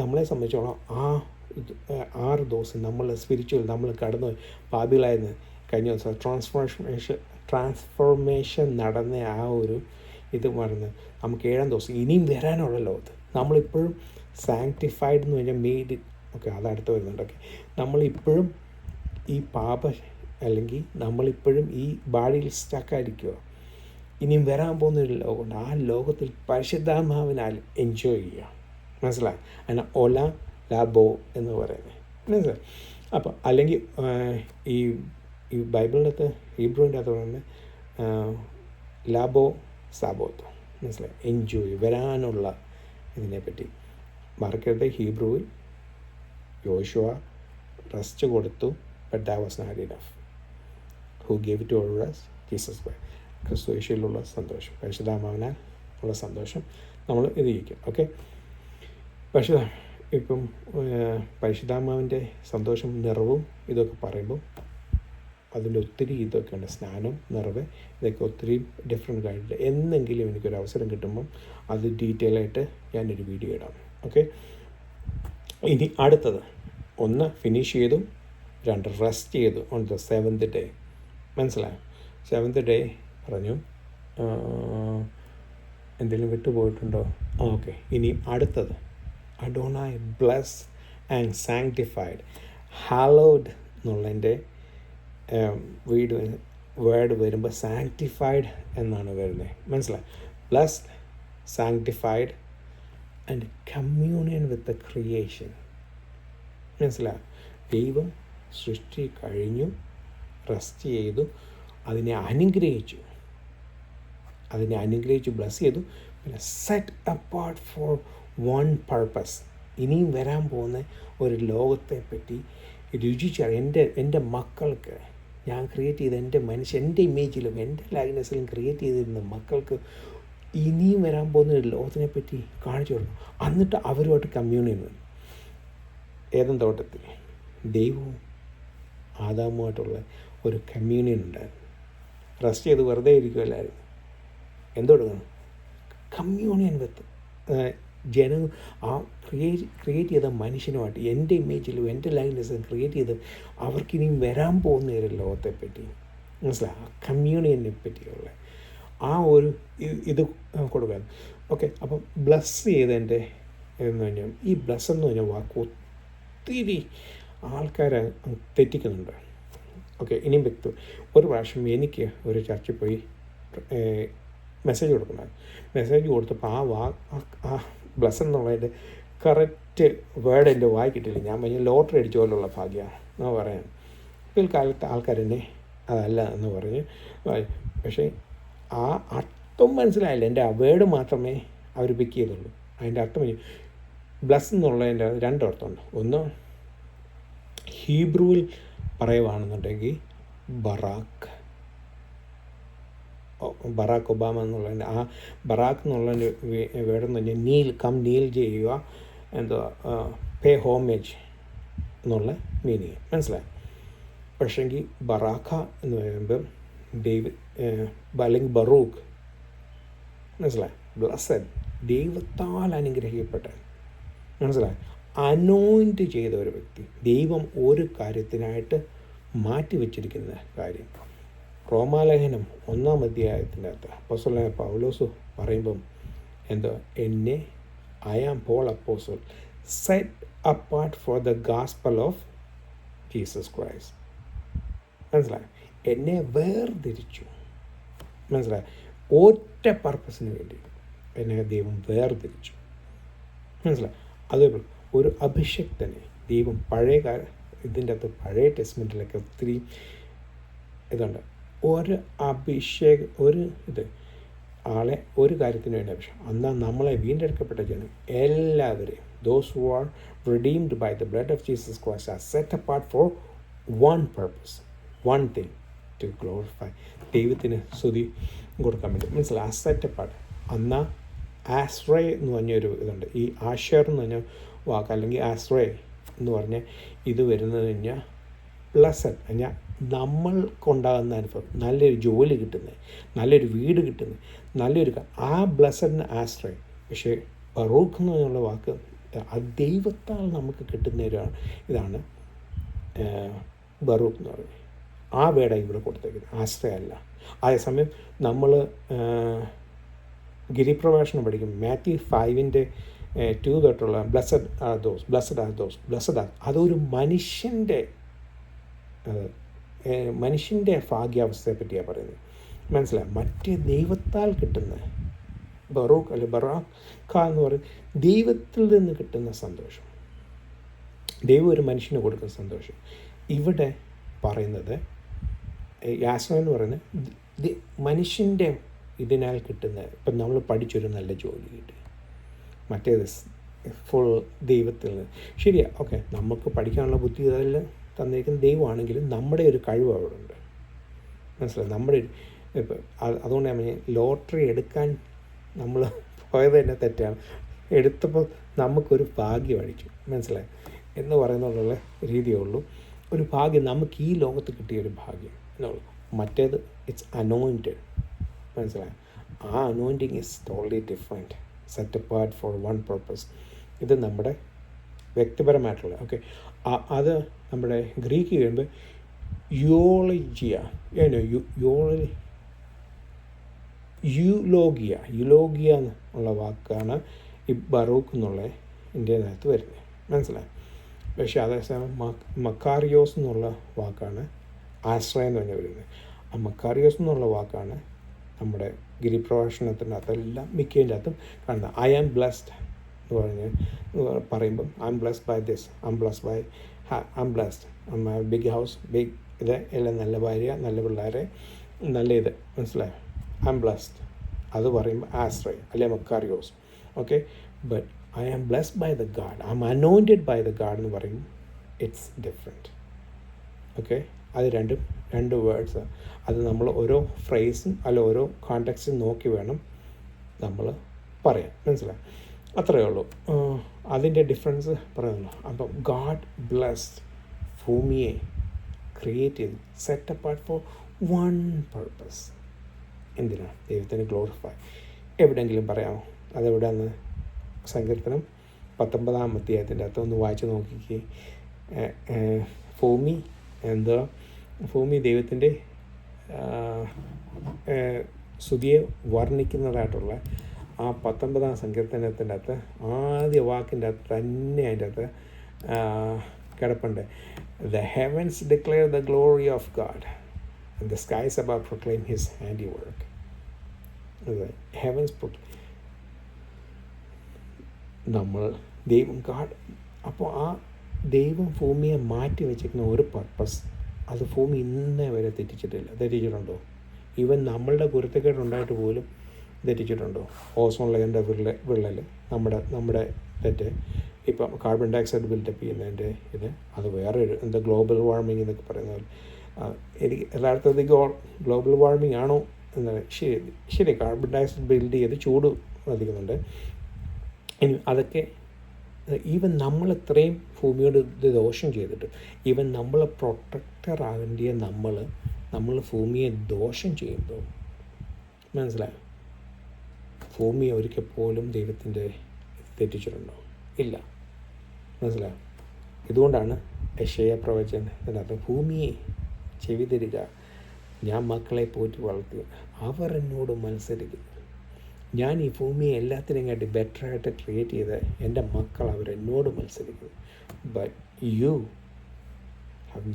നമ്മളെ സംബന്ധിച്ചോളം 6 ദിവസം നമ്മൾ സ്പിരിച്വൽ നമ്മൾ കടന്നു പാപികളായിരുന്നു. കഴിഞ്ഞ ദിവസം ട്രാൻസ്ഫോർമേഷൻ നടന്ന ഇത് മറന്ന് നമുക്ക് 7-ാം ദിവസം ഇനിയും വരാനുള്ള ലോകത്ത് നമ്മളിപ്പോഴും സാങ്ക്ടിഫൈഡ് എന്ന് പറഞ്ഞാൽ മെയ്ഡ് അതടുത്ത് വരുന്നുണ്ടൊക്കെ. നമ്മളിപ്പോഴും ഈ അല്ലെങ്കിൽ നമ്മളിപ്പോഴും ഈ ബാഡിയിൽ സ്റ്റക്കായിരിക്കുക. ഇനിയും വരാൻ പോകുന്നൊരു ലോകമുണ്ട്. ആ ലോകത്തിൽ പരിശുദ്ധാത്മാവിനാൽ എൻജോയ് ചെയ്യുക. മനസ്സിലായി? അതിന് ഒല ലാബോ എന്ന് പറയുന്നത്. മനസ്സിലായി? അപ്പോൾ അല്ലെങ്കിൽ ഈ ബൈബിളിനകത്ത് ഹീബ്രുവിൻ്റെ അകത്ത് പറയുന്നത് ലാബോ സാബോത്ത്. മനസ്സിലായി? എൻജോയ് വരാനുള്ള ഇതിനെപ്പറ്റി മറക്കരുത്. ഹീബ്രുവിൽ യോശുവ റെസ്റ്റ് കൊടുത്തു. But that was not enough. Who gave it all rest? Jesus Christ. ക്രിസ്തു യേശുവിലുള്ള സന്തോഷം, പരിശുദ്ധാത്മാവിനാൽ ഉള്ള സന്തോഷം നമ്മൾ ഇത് ചെയ്യിക്കും. ഓക്കെ, ഇപ്പം പരിശുദ്ധാത്മാവിൻ്റെ സന്തോഷം, നിറവും ഇതൊക്കെ പറയുമ്പോൾ അതിൻ്റെ ഒത്തിരി ഇതൊക്കെ ഉണ്ട്. സ്നാനം, നിറവ്, ഇതൊക്കെ ഒത്തിരി ഡിഫറെൻറ്റ് ആയിട്ട് എന്നെങ്കിലും എനിക്കൊരു അവസരം കിട്ടുമ്പം അത് ഡീറ്റെയിൽ ആയിട്ട് ഞാനൊരു വീഡിയോ ഇടാം. ഓക്കെ, ഇനി അടുത്തത് 1 ഫിനിഷ് ചെയ്തു, 2 റെസ്റ്റ് ചെയ്തു ഓൺ ദ 7th day. മനസ്സിലായോ? 7th day പറഞ്ഞു. എന്തെങ്കിലും വിട്ടുപോയിട്ടുണ്ടോ? ഓക്കെ, ഇനി അടുത്തത് അഡോണായി ബ്ലെസ് ആൻഡ് സാങ്ക്ടിഫൈഡ്. ഹാലോഡ് എന്നുള്ളതിൻ്റെ വീട് വേർഡ് വരുമ്പോൾ സാങ്ക്ടിഫൈഡ് എന്നാണ് വരുന്നത്. മനസ്സിലായി? Blessed, sanctified and communion with the creation. മനസ്സിലായി? ദൈവം സൃഷ്ടി കഴിഞ്ഞു, റെസ്റ്റ് ചെയ്തു, അതിനെ അനുഗ്രഹിച്ചു ബ്ലസ് ചെയ്തു. പിന്നെ set apart for one purpose. ഇനിയും വരാൻ പോകുന്ന ഒരു ലോകത്തെപ്പറ്റി രുചിച്ചറിയാൻ എൻ്റെ മക്കൾക്ക്, ഞാൻ ക്രിയേറ്റ് ചെയ്ത എൻ്റെ ഇമേജിലും എൻ്റെ ലൈനസിലും ക്രിയേറ്റ് ചെയ്തിരുന്ന മക്കൾക്ക് ഇനിയും വരാൻ പോകുന്ന ഒരു ലോകത്തിനെ പറ്റി കാണിച്ചു കൊടുക്കും. എന്നിട്ട് അവരുമായിട്ട് കമ്മ്യൂണിയൻ വന്നു. ഏദൻ തോട്ടത്തിൽ ദൈവവും ആദാമുമായിട്ടുള്ള ഒരു കമ്മ്യൂണിയൻ ഉണ്ടായിരുന്നു. റെസ്റ്റ് ചെയ്ത് വെറുതെ ഇരിക്കുമല്ലായിരുന്നു. എന്തുകൊടുക്കണം? കമ്മ്യൂണിയൻ വിത്ത് ആ ക്രിയേറ്റ് ചെയ്ത മനുഷ്യനുമായിട്ട്, എൻ്റെ ഇമേജിലും എൻ്റെ ലൈനസിലും ക്രിയേറ്റ് ചെയ്ത് അവർക്കിനിയും വരാൻ പോകുന്ന ഒരു ലോകത്തെപ്പറ്റി മനസ്സിലായി, ആ കമ്മ്യൂണിയനെ പറ്റിയുള്ള ആ ഒരു ഇത് കൊടുക്കാൻ. ഓക്കെ, അപ്പം ബ്ലസ് ചെയ്തതിൻ്റെ എന്ന് പറഞ്ഞാൽ, ഈ ബ്ലസ് എന്ന് പറഞ്ഞാൽ വാക്ക് ഒത്തിരി ആൾക്കാരെ തെറ്റിക്കുന്നുണ്ട്. ഓക്കെ, ഇനിയും വ്യക്തം. ഒരു പ്രാവശ്യം എനിക്ക് ഒരു ചർച്ചിൽ പോയി മെസ്സേജ് കൊടുത്തപ്പോൾ ആ ബ്ലസ് എന്നുള്ളതിൻ്റെ കറക്റ്റ് വേർഡ് എൻ്റെ വായി കിട്ടില്ല. ഞാൻ പറഞ്ഞ ലോട്ടറി അടിച്ച പോലുള്ള ഭാഗ്യമാണ് എന്ന് പറയാൻ. പിൽക്കാലത്ത് ആൾക്കാരെന്നെ അതല്ല എന്ന് പറഞ്ഞ്, പക്ഷേ ആ അർത്ഥം മനസ്സിലായില്ല. എൻ്റെ ആ വേർഡ് മാത്രമേ അവർ പിക്ക് ചെയ്തുള്ളൂ. അതിൻ്റെ അർത്ഥം ബ്ലസ് എന്നുള്ളതിൻ്റെ രണ്ടർത്ഥമുണ്ട്. ഒന്ന് ഹീബ്രുവിൽ പറയുകയാണെന്നുണ്ടെങ്കിൽ ബറാക്ക് ഒബാമ എന്നുള്ളതിൻ്റെ ആ ബറാക്ക് എന്നുള്ളതിൻ്റെ വേർഡെന്ന് പറഞ്ഞാൽ നീൽ ചെയ്യുക, പേ ഹോമേജ് എന്നുള്ള മീനിങ്. മനസ്സിലായി? പക്ഷേങ്കിൽ ബറാഖ എന്ന് പറയുമ്പോൾ അല്ലെങ്കിൽ ബറൂഖ്, മനസ്സിലായി? ബ്ലസ്സഡ്, ദൈവത്താൽ അനുഗ്രഹിക്കപ്പെട്ട, മനസ്സിലായി? അനോയിൻറ്റ് ചെയ്ത ഒരു വ്യക്തി, ദൈവം ഒരു കാര്യത്തിനായിട്ട് മാറ്റിവെച്ചിരിക്കുന്ന കാര്യം. റോമാലേഖനം 1-ാം അധ്യായത്തിൻ്റെ അകത്ത് അപ്പോസ്തലനായ പൗലോസ് പറയുമ്പം എന്നെ I am Paul apostle set apart for the gospel of Jesus Christ. മനസ്സിലായി? എന്നെ വേർതിരിച്ചു. മനസ്സിലായി? ഒറ്റ പർപ്പസിന് വേണ്ടി എന്നെ ദൈവം വേർതിരിച്ചു. മനസ്സിലായി? അതേപോലെ ഒരു അഭിഷക്തനെ ദൈവം ഇതിൻ്റെ അകത്ത് പഴയ ടെസ്റ്റ്മെൻറ്റിലൊക്കെ ഒത്തിരി ഇതുണ്ട്. ആളെ ഒരു കാര്യത്തിന് വേണ്ടി അഭിഷേകം. എന്നാൽ നമ്മളെ വീണ്ടെടുക്കപ്പെട്ട ജനം എല്ലാവരെയും, those who are redeemed by the blood of Jesus Christ are set apart for one purpose, one thing, to glorify, ദൈവത്തിന് സ്തുതി കൊടുക്കാൻ വേണ്ടി. മനസ്സിലായി? ആ സെറ്റ് അപ്പാർട്ട്. എന്നാൽ ആശ്രയ എന്ന് പറഞ്ഞൊരു ഇതുണ്ട്. ഈ ആഷർ എന്ന് പറഞ്ഞ വാക്ക്, അല്ലെങ്കിൽ ആശ്രയ എന്ന് പറഞ്ഞാൽ ഇത് വരുന്നത് കഴിഞ്ഞാൽ ബ്ലസ്സഡ് കഴിഞ്ഞാൽ നമ്മൾക്കുണ്ടാകുന്ന അനുഭവം, നല്ലൊരു ജോലി കിട്ടുന്നത്, നല്ലൊരു വീട് കിട്ടുന്നത്, ആ ബ്ലസ്സഡിന് ആശ്രയം. പക്ഷേ ബറൂഖ് എന്ന് പറഞ്ഞുള്ള വാക്ക് അത് ദൈവത്താൽ നമുക്ക് കിട്ടുന്ന ഇതാണ് ബറൂഖ് എന്ന് പറയുന്നത്. ആ വേർഡാണ് ഇവിടെ കൊടുത്തേക്കുന്നത്, ആശ്രയമല്ല. അതേസമയം നമ്മൾ ഗിരിപ്രഭാഷണം പഠിക്കും, മാത്യു 5:2 തൊട്ടുള്ള ബ്ലസ്സഡ് ആർ ദോസ്, അതൊരു മനുഷ്യൻ്റെ ഭാഗ്യാവസ്ഥയെ പറ്റിയാണ് പറയുന്നത്. മനസ്സിലായി? മറ്റേ ദൈവത്താൽ കിട്ടുന്ന ബറൂഖ് അല്ലെ ബറാഖ എന്ന് പറയുന്നത് ദൈവത്തിൽ നിന്ന് കിട്ടുന്ന സന്തോഷം, ദൈവം ഒരു മനുഷ്യന് കൊടുക്കുന്ന സന്തോഷം. ഇവിടെ പറയുന്നത് യാസ്ന എന്ന് പറയുന്നത് മനുഷ്യൻ്റെ ഇതിനാൽ കിട്ടുന്ന, ഇപ്പം നമ്മൾ പഠിച്ചൊരു നല്ല ജോലി കിട്ടി, മറ്റേത് ഫുൾ ദൈവത്തിൽ നിന്ന്. ശരിയാ, ഓക്കെ, നമുക്ക് പഠിക്കാനുള്ള ബുദ്ധി അതെല്ലാം തന്നിരിക്കുന്ന ദൈവമാണെങ്കിലും നമ്മുടെ ഒരു കഴിവ് അവിടെ ഉണ്ട്. മനസ്സിലായി? നമ്മുടെ ഇപ്പം അതുകൊണ്ട് ഞാൻ ലോട്ടറി എടുക്കാൻ നമ്മൾ പോയത് തന്നെ തെറ്റാണ്. എടുത്തപ്പോൾ നമുക്കൊരു ഭാഗ്യം അടിച്ചു. മനസ്സിലായി? എന്ന് പറയുന്നുള്ള രീതിയേ ഉള്ളൂ. ഒരു ഭാഗ്യം നമുക്ക് ഈ ലോകത്ത് കിട്ടിയൊരു ഭാഗ്യം എന്നുള്ളൂ. മറ്റേത് ഇറ്റ്സ് അനോയിൻറ്റഡ്. മനസ്സിലായി? ആ anointing is totally different, set apart for one purpose. ഇത് നമ്മുടെ വ്യക്തിപരമായിട്ടുള്ള, ഓക്കെ, അത് നമ്മുടെ ഗ്രീക്ക് കഴിയുമ്പോൾ യുലോഗിയ എന്നുള്ള വാക്കാണ് ഈ ബറൂഖ് എന്നുള്ള ഇന്ത്യനകത്ത് വരുന്നത്. മനസ്സിലായി? പക്ഷേ അതേസമയം മക്കാറിയോസ് എന്നുള്ള വാക്കാണ് ആശ്രയം എന്ന് തന്നെ വരുന്നത്. ആ മക്കാറിയോസ് എന്നുള്ള വാക്കാണ് നമ്മുടെ ഗിരിപ്രഭാഷണത്തിനകത്തെല്ലാം മിക്കതിൻ്റെ അകത്തും കാണുന്നത്. ഐ ആം ബ്ലെസ്ഡ് എന്ന് പറയുമ്പം I am blessed by this, I am blessed, big house, big ഇത് എല്ലാം, നല്ല ഭാര്യ, നല്ല പിള്ളേരെ, നല്ല ഇത്, മനസ്സിലായോ? ഐ ആം ബ്ലെസ്ഡ് അത് പറയുമ്പോൾ ആശ്രയം അല്ലെ മക്കാറിയോസ്. Okay, but I am blessed by the God, I am anointed by the God എന്ന് പറയും. It's different. ഓക്കെ, അത് രണ്ട് വേർഡ്സ്. അത് നമ്മൾ ഓരോ ഫ്രേസും അല്ല ഓരോ കോണ്ടെക്സ്റ്റും നോക്കി വേണം നമ്മൾ പറയാൻ, മനസ്സിലായി? അത്രയേ ഉള്ളൂ. അതിൻ്റെ ഡിഫറൻസ് പറയുന്നുള്ളൂ. അപ്പം ഗാഡ് ബ്ലെസ്ഡ് ഭൂമിയെ ക്രിയേറ്റ് ചെയ്ത് set apart for one purpose. എന്തിനാണ്? ദൈവത്തിന് ഗ്ലോറിഫൈ. എവിടെയെങ്കിലും പറയാമോ? അതെവിടെയാന്ന്? സങ്കീർത്തനം 19-ാം അധ്യായത്തിൻ്റെ അകത്ത് ഒന്ന് വായിച്ച് നോക്കിക്കേ. ഭൂമി ദൈവത്തിൻ്റെ സ്തുതിയെ വർണ്ണിക്കുന്നതായിട്ടുള്ള ആ 19-ാം സങ്കീർത്തനത്തിൻ്റെ അകത്ത് ആദ്യ വാക്കിൻ്റെ അകത്ത് തന്നെ അതിൻ്റെ അകത്ത് കിടപ്പുണ്ട്. The heavens declare the glory of God, and the skies above proclaim His handiwork. The heavens നമ്മൾ ദൈവം ഗാഡ്. അപ്പോൾ ആ ദൈവം ഭൂമിയെ മാറ്റി വെച്ചിരിക്കുന്ന ഒരു പർപ്പസ്, അത് ഭൂമി ഇന്നേ വരെ തെറ്റിച്ചിട്ടുണ്ടോ? ഈവൻ നമ്മളുടെ കുരുത്തക്കേടുണ്ടായിട്ട് പോലും തെറ്റിച്ചിട്ടുണ്ടോ? ഓസോൺ ലെയറിൻ്റെ വിള്ളൽ, നമ്മുടെ തെറ്റ്. ഇപ്പം കാർബൺ ഡയോക്സൈഡ് ബിൽഡപ്പ് ചെയ്യുന്നതിൻ്റെ ഇത്, അത് വേറെ എന്താ ഗ്ലോബൽ വാർമിംഗ് എന്നൊക്കെ പറയുന്ന പോലെ. എനിക്ക് യഥാർത്ഥത്തിൽ ഗ്ലോബൽ വാർമിംഗ് ആണോ എന്നാണ്. ശരി, കാർബൺ ഡയോക്സൈഡ് ബിൽഡ് ചെയ്ത് ചൂട് വർദ്ധിക്കുന്നുണ്ട്. ഇനി അതൊക്കെ ഈവൻ നമ്മളിത്രയും ഭൂമിയോട് ഇത് ദോഷം ചെയ്തിട്ട്, ഈവൻ നമ്മൾ പ്രൊട്ടക്ടർ ആകേണ്ടിയ നമ്മൾ ഭൂമിയെ ദോഷം ചെയ്യുമ്പോൾ, മനസ്സിലായോ? ഭൂമിയെ ഒരിക്കൽ പോലും ദൈവത്തിൻ്റെ തെറ്റിച്ചിട്ടുണ്ടോ? ഇല്ല, മനസ്സിലായോ? ഇതുകൊണ്ടാണ് യെശയ്യാ പ്രവചനത്തിനകത്ത് ഭൂമിയെ ചെവി തരിക, ഞാൻ മക്കളെ പോറ്റി വളർത്തുക, അവർ എന്നോട് മത്സരിക്കുന്നു. ഞാൻ ഈ ഭൂമിയെ എല്ലാത്തിനെയും കാട്ടി ബെറ്ററായിട്ട് ക്രിയേറ്റ് ചെയ്ത് എൻ്റെ മക്കൾ അവരെന്നോട് മത്സരിക്കുന്നു. But you have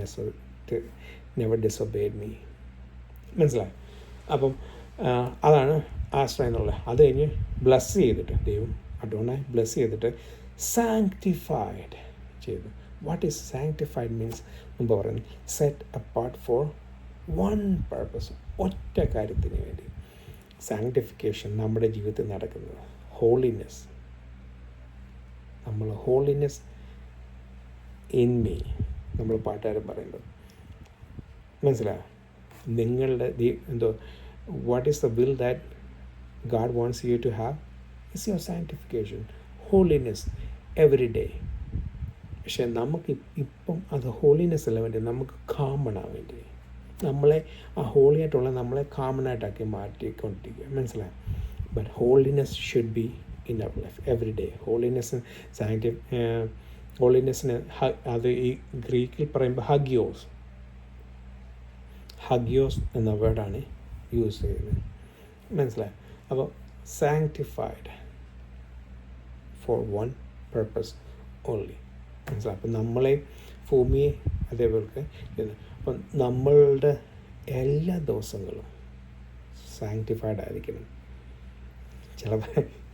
never disobeyed me. മനസ്സിലായി? അപ്പം അതാണ് ആശ്രയം എന്നുള്ളത്. അത് കഴിഞ്ഞ് ബ്ലസ് ചെയ്തിട്ട് ദൈവം അഡോണായി ബ്ലസ് ചെയ്തിട്ട് സാങ്ക്ടിഫൈഡ് ചെയ്തു. What is sanctified means? മുമ്പ് പറയുന്നത് set apart for one purpose, ഒറ്റ കാര്യത്തിന് വേണ്ടി. സാങ്ക്ടിഫിക്കേഷൻ നമ്മുടെ ജീവിതത്തിൽ നടക്കുന്നത് ഹോളിനെസ്. നമ്മൾ ഹോളിനെസ് ഇൻ മീ, നമ്മൾ പാട്ടുകാരൻ പറയുന്നത് മനസ്സിലായോ? നിങ്ങളുടെ what is the will that God wants you to have is your sanctification, holiness every day. പക്ഷേ നമുക്ക് ഇപ്പം അത് ഹോളിനെസ് അല്ല വേണ്ടി, നമുക്ക് കോമൺ ആവാൻ വേണ്ടി നമ്മളെ ആ ഹോളിയായിട്ടുള്ള നമ്മളെ കോമൺ ആയിട്ടാക്കി മാറ്റിക്കൊണ്ടിരിക്കുക, മനസ്സിലായി? But holiness should be in our life every day. ഹോളിനെസ്സിന് അത് ഈ ഗ്രീക്കിൽ പറയുമ്പോൾ ഹഗിയോസ് എന്ന വേർഡാണ് യൂസ് ചെയ്യുന്നത്, മനസ്സിലായി? അപ്പോൾ sanctified for one purpose only, മനസ്സിലായി? അപ്പം നമ്മളെ ഭൂമിയെ അതേപോലെ അപ്പം നമ്മളുടെ എല്ലാ ദിവസങ്ങളും സാങ്ക്ടിഫൈഡ് ആയിരിക്കണം.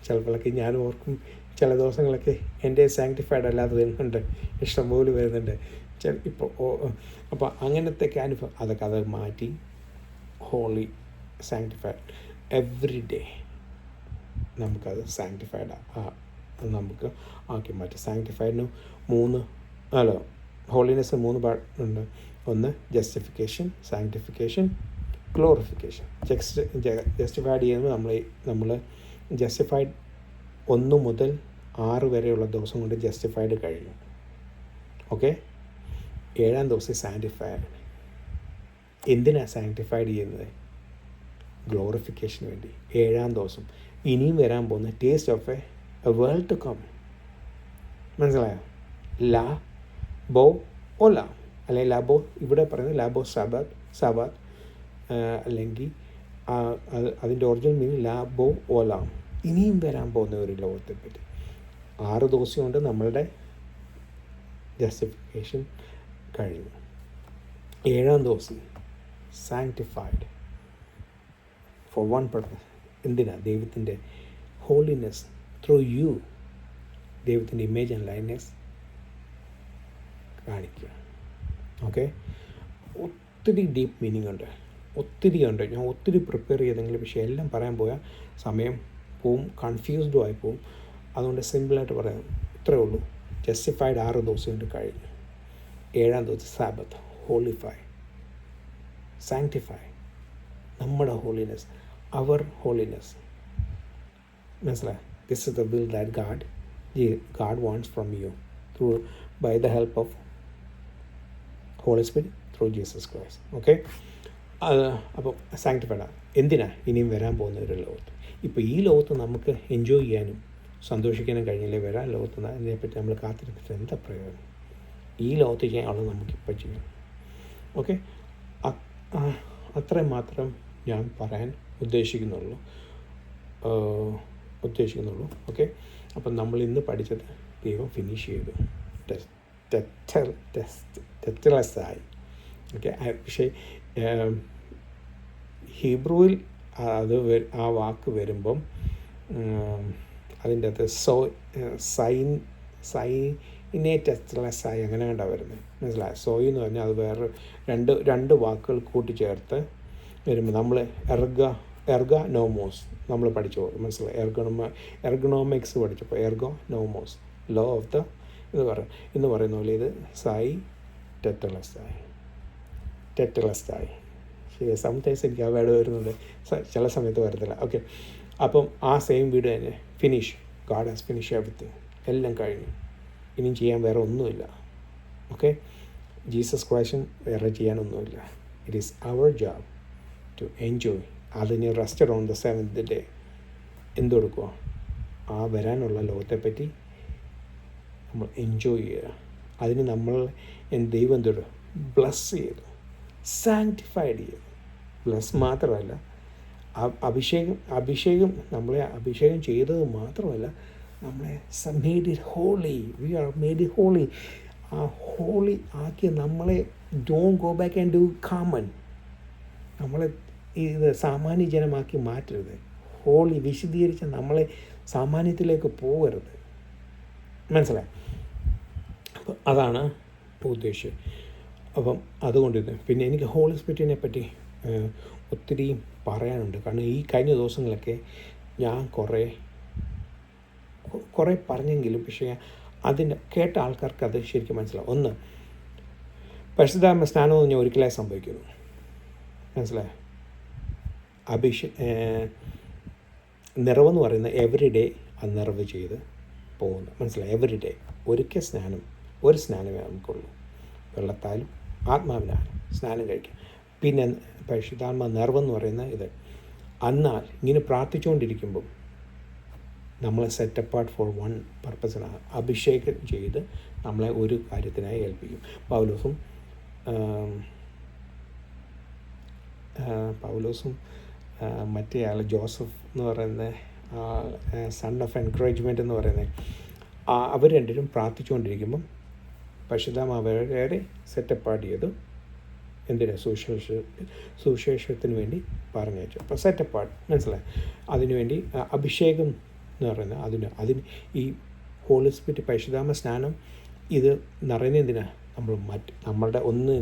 ചിലപ്പോഴൊക്കെ ഞാൻ ഓർക്കും, ചില ദിവസങ്ങളൊക്കെ എൻ്റെ സാങ്ക്ടിഫൈഡ് അല്ലാതെ വരുന്നുണ്ട്, ഇഷ്ടംപോലെ വരുന്നുണ്ട്. അപ്പോൾ അങ്ങനത്തെ അനുഭവം അതൊക്കെ അത് മാറ്റി ഹോളി സാങ്ക്ടിഫൈഡ് എവറി ഡേ നമുക്കത് സാങ്ക്ടിഫൈഡ് നമുക്ക് ആക്കി മാറ്റി. സാങ്ക്ടിഫൈഡിന് ഹോളിനെസ് 3 പാർട്ടുണ്ട്. ഒന്ന് ജസ്റ്റിഫിക്കേഷൻ, സാങ്ക്ടിഫിക്കേഷൻ, ഗ്ലോറിഫിക്കേഷൻ. ജസ്റ്റിഫൈഡ് ചെയ്യുമ്പോൾ നമ്മൾ ജസ്റ്റിഫൈഡ് 1 മുതൽ 6 വരെയുള്ള ദിവസം കൊണ്ട് ജസ്റ്റിഫൈഡ് കഴിഞ്ഞു. ഓക്കെ, 7-ാം ദിവസം സാങ്ക്ടിഫൈഡ്. എന്തിനാണ് സാങ്ക്ടിഫൈഡ് ചെയ്യുന്നത്? ഗ്ലോറിഫിക്കേഷന് വേണ്ടി. 7-ാം ദിവസം ഇനിയും വരാൻ പോകുന്ന taste of a world to come, മനസ്സിലായോ? ലാബോ ഓലാം, അല്ലെങ്കിൽ ലാബോ, ഇവിടെ പറയുന്നത് ലാബോ സാബാത്ത് അല്ലെങ്കിൽ അതിൻ്റെ ഒറിജിനൽ മീനിങ് ലാബോ ഓലാം, ഇനിയും വരാൻ പോകുന്ന ഒരു ലോകത്തെപ്പറ്റി. 6 ദിവസം കൊണ്ട് നമ്മളുടെ ജസ്റ്റിഫിക്കേഷൻ കഴിഞ്ഞു. 7-ാം ദിവസം സാങ്ക്ടിഫൈഡ് ഫോർ വൺ പർപ്പസ്. എന്തിനാ? ദൈവത്തിൻ്റെ ഹോളിനെസ് ത്രൂ യു, ദൈവത്തിൻ്റെ ഇമേജ് ആൻഡ് ലൈക്നെസ് കാണിക്കുക. ഓക്കെ, ഒത്തിരി ഡീപ്പ് മീനിങ് ഉണ്ട്, ഒത്തിരി ഉണ്ട്. ഞാൻ ഒത്തിരി പ്രിപ്പയർ ചെയ്തെങ്കിലും പക്ഷേ എല്ലാം പറയാൻ പോയാൽ സമയം പോവും, കൺഫ്യൂസ്ഡും ആയി പോവും. അതുകൊണ്ട് സിമ്പിളായിട്ട് പറയാം, ഇത്രയേ ഉള്ളൂ. ജസ്റ്റിഫൈഡ് 6 ദിവസം കൊണ്ട് കഴിഞ്ഞു. 7-ാം ദിവസം സാബത്ത്, ഹോളിഫൈ, സാങ്ക്ടിഫൈ, നമ്മുടെ ഹോളിനെസ്, അവർ ഹോളിനെസ്. മനസ്സിലായി? This is the will that God wants from you through by the help of Holy Spirit through Jesus Christ. Okay, അപ്പോൾ സാങ്ക്ടിഫൈഡ് എന്തിനാ? ഇനിയും വരാൻ പോകുന്ന ഒരു ലോകത്ത്. ഇപ്പോൾ ഈ ലോകത്ത് നമുക്ക് എൻജോയ് ചെയ്യാനും സന്തോഷിക്കാനും കഴിഞ്ഞില്ലേ, വരാൻ ലോകത്ത് അതിനെപ്പറ്റി നമ്മൾ കാത്തിരിക്കുന്നത് എന്താ പ്രയോജനം? ഈ ലോകത്ത് ചെയ്യാനുള്ളത് നമുക്കിപ്പോൾ ചെയ്യണം. ഓക്കെ, അത്രയും മാത്രം ഞാൻ പറയാൻ ഉദ്ദേശിക്കുന്നുള്ളൂ. ഓക്കെ, അപ്പം നമ്മൾ ഇന്ന് പഠിച്ചത് ദൈവം ഫിനിഷ് ചെയ്തു, ടെറ്റലസായി. ഓക്കെ, പക്ഷേ ഹീബ്രുവിൽ അത് ആ വാക്ക് വരുമ്പം അതിൻ്റെ അകത്ത് സൈനെ ടെറ്റലസായി അങ്ങനെ കണ്ടാ വരുന്നത്. മനസ്സിലായി? സോയി എന്ന് പറഞ്ഞാൽ അത് വേറെ രണ്ട് വാക്കുകൾ കൂട്ടിച്ചേർത്ത് വരുമ്പോൾ നമ്മൾ എർഗനോമോസ് നമ്മൾ പഠിച്ചു. മനസ്സിലായി? എർഗണോമിക്സ് പഠിച്ചപ്പോൾ എർഗോനോമോസ്, ലോ ഓഫ് ദ എന്ന് പറയുന്ന പോലെ ഇത് ടെറ്റലസായി. ശരി, സംടൈംസ് എനിക്ക് ആ വേർഡ് വരുന്നുണ്ട്, ചില സമയത്ത് വരത്തില്ല. ഓക്കെ, അപ്പം ആ സെയിം വീഡിയോ തന്നെ finish. God has finish everything. എല്ലാം കഴിഞ്ഞു, ഇനിയും ചെയ്യാൻ വേറെ ഒന്നുമില്ല. ഓക്കെ, ജീസസ് ക്രൈസ്റ്റും വേറെ ചെയ്യാനൊന്നുമില്ല. It is our job to enjoy. അതിന് rested on the 7th day. എന്ത് കൊടുക്കുക? ആ വരാനുള്ള ലോകത്തെപ്പറ്റി നമ്മൾ എൻജോയ് ചെയ്യുക. അതിന് നമ്മൾ ദൈവം എന്തോട് ബ്ലസ് ചെയ്തു, സാങ്ക്ടിഫൈഡ് ചെയ്തു. ബ്ലസ് മാത്രമല്ല, അഭിഷേകം നമ്മളെ അഭിഷേകം ചെയ്തത് മാത്രമല്ല, നമ്മളെ made it holy. We are made it holy. ആ ഹോളി ആക്കിയ നമ്മളെ don't go back and do common. നമ്മളെ ഇത് സാമാന്യ ജനമാക്കി മാറ്റരുത്. ഹോളി വിശദീകരിച്ച നമ്മളെ സാമാന്യത്തിലേക്ക് പോകരുത്. മനസ്സിലായി? അപ്പം അതാണ് ഉദ്ദേശിച്ചത്. അപ്പം അതുകൊണ്ടിത് പിന്നെ എനിക്ക് ഹോളി സ്പിരിറ്റിനെ പറ്റി ഒത്തിരി പറയാനുണ്ട്. കാരണം ഈ കഴിഞ്ഞ ദിവസങ്ങളൊക്കെ ഞാൻ കുറേ പറഞ്ഞെങ്കിലും പക്ഷേ അതിൻ്റെ കേട്ട ആൾക്കാർക്ക് അത് ശരിക്കും മനസ്സിലാവും. ഒന്ന്, പരിശുദ്ധാത്മ സ്നാനം എന്ന് പറഞ്ഞാൽ ഒരിക്കലായി സംഭവിക്കുന്നു. മനസ്സിലായോ? നിറവെന്ന് പറയുന്നത് എവറി ഡേ ആ നിറവ് ചെയ്ത് പോകുന്നു. മനസ്സിലായി? എവറി ഡേ ഒരിക്കൽ ഒരു സ്നാനമേ നമുക്കുള്ളൂ. വെള്ളത്താലും ആത്മാവിനാലും സ്നാനം കഴിക്കാം. പിന്നെ പരിശുദ്ധാത്മ നിറവെന്ന് പറയുന്ന ഇത്. എന്നാൽ ഇങ്ങനെ പ്രാർത്ഥിച്ചുകൊണ്ടിരിക്കുമ്പം നമ്മളെ സെറ്റ് അപ്പാർട്ട് ഫോർ വൺ പർപ്പസിനാണ്. അഭിഷേകം ചെയ്ത് നമ്മളെ ഒരു കാര്യത്തിനായി ഏൽപ്പിക്കും. പൗലോസും മറ്റേ ആൾ ജോസഫ് എന്ന് പറയുന്ന സൺ ഓഫ് എൻകറേജ്മെൻറ്റ് എന്ന് പറയുന്നത്, അവർ രണ്ടുപേരും പ്രാർത്ഥിച്ചുകൊണ്ടിരിക്കുമ്പം പരിശുദ്ധാത്മാവ് അവരെ സെറ്റപ്പാർട്ട് ചെയ്തു. എന്തിനാ? സുവിശേഷത്തിന് വേണ്ടി പറഞ്ഞയച്ചു. അപ്പോൾ സെറ്റപ്പാർട്ട്. മനസ്സിലായി? അതിനുവേണ്ടി അഭിഷേകം എന്ന് പറയുന്നത് അതിന് ഈ ഹോളി സ്പിരിറ്റ് പരിശുദ്ധാത്മ സ്നാനം ഇത് നിറയുന്ന എന്തിനാണ്?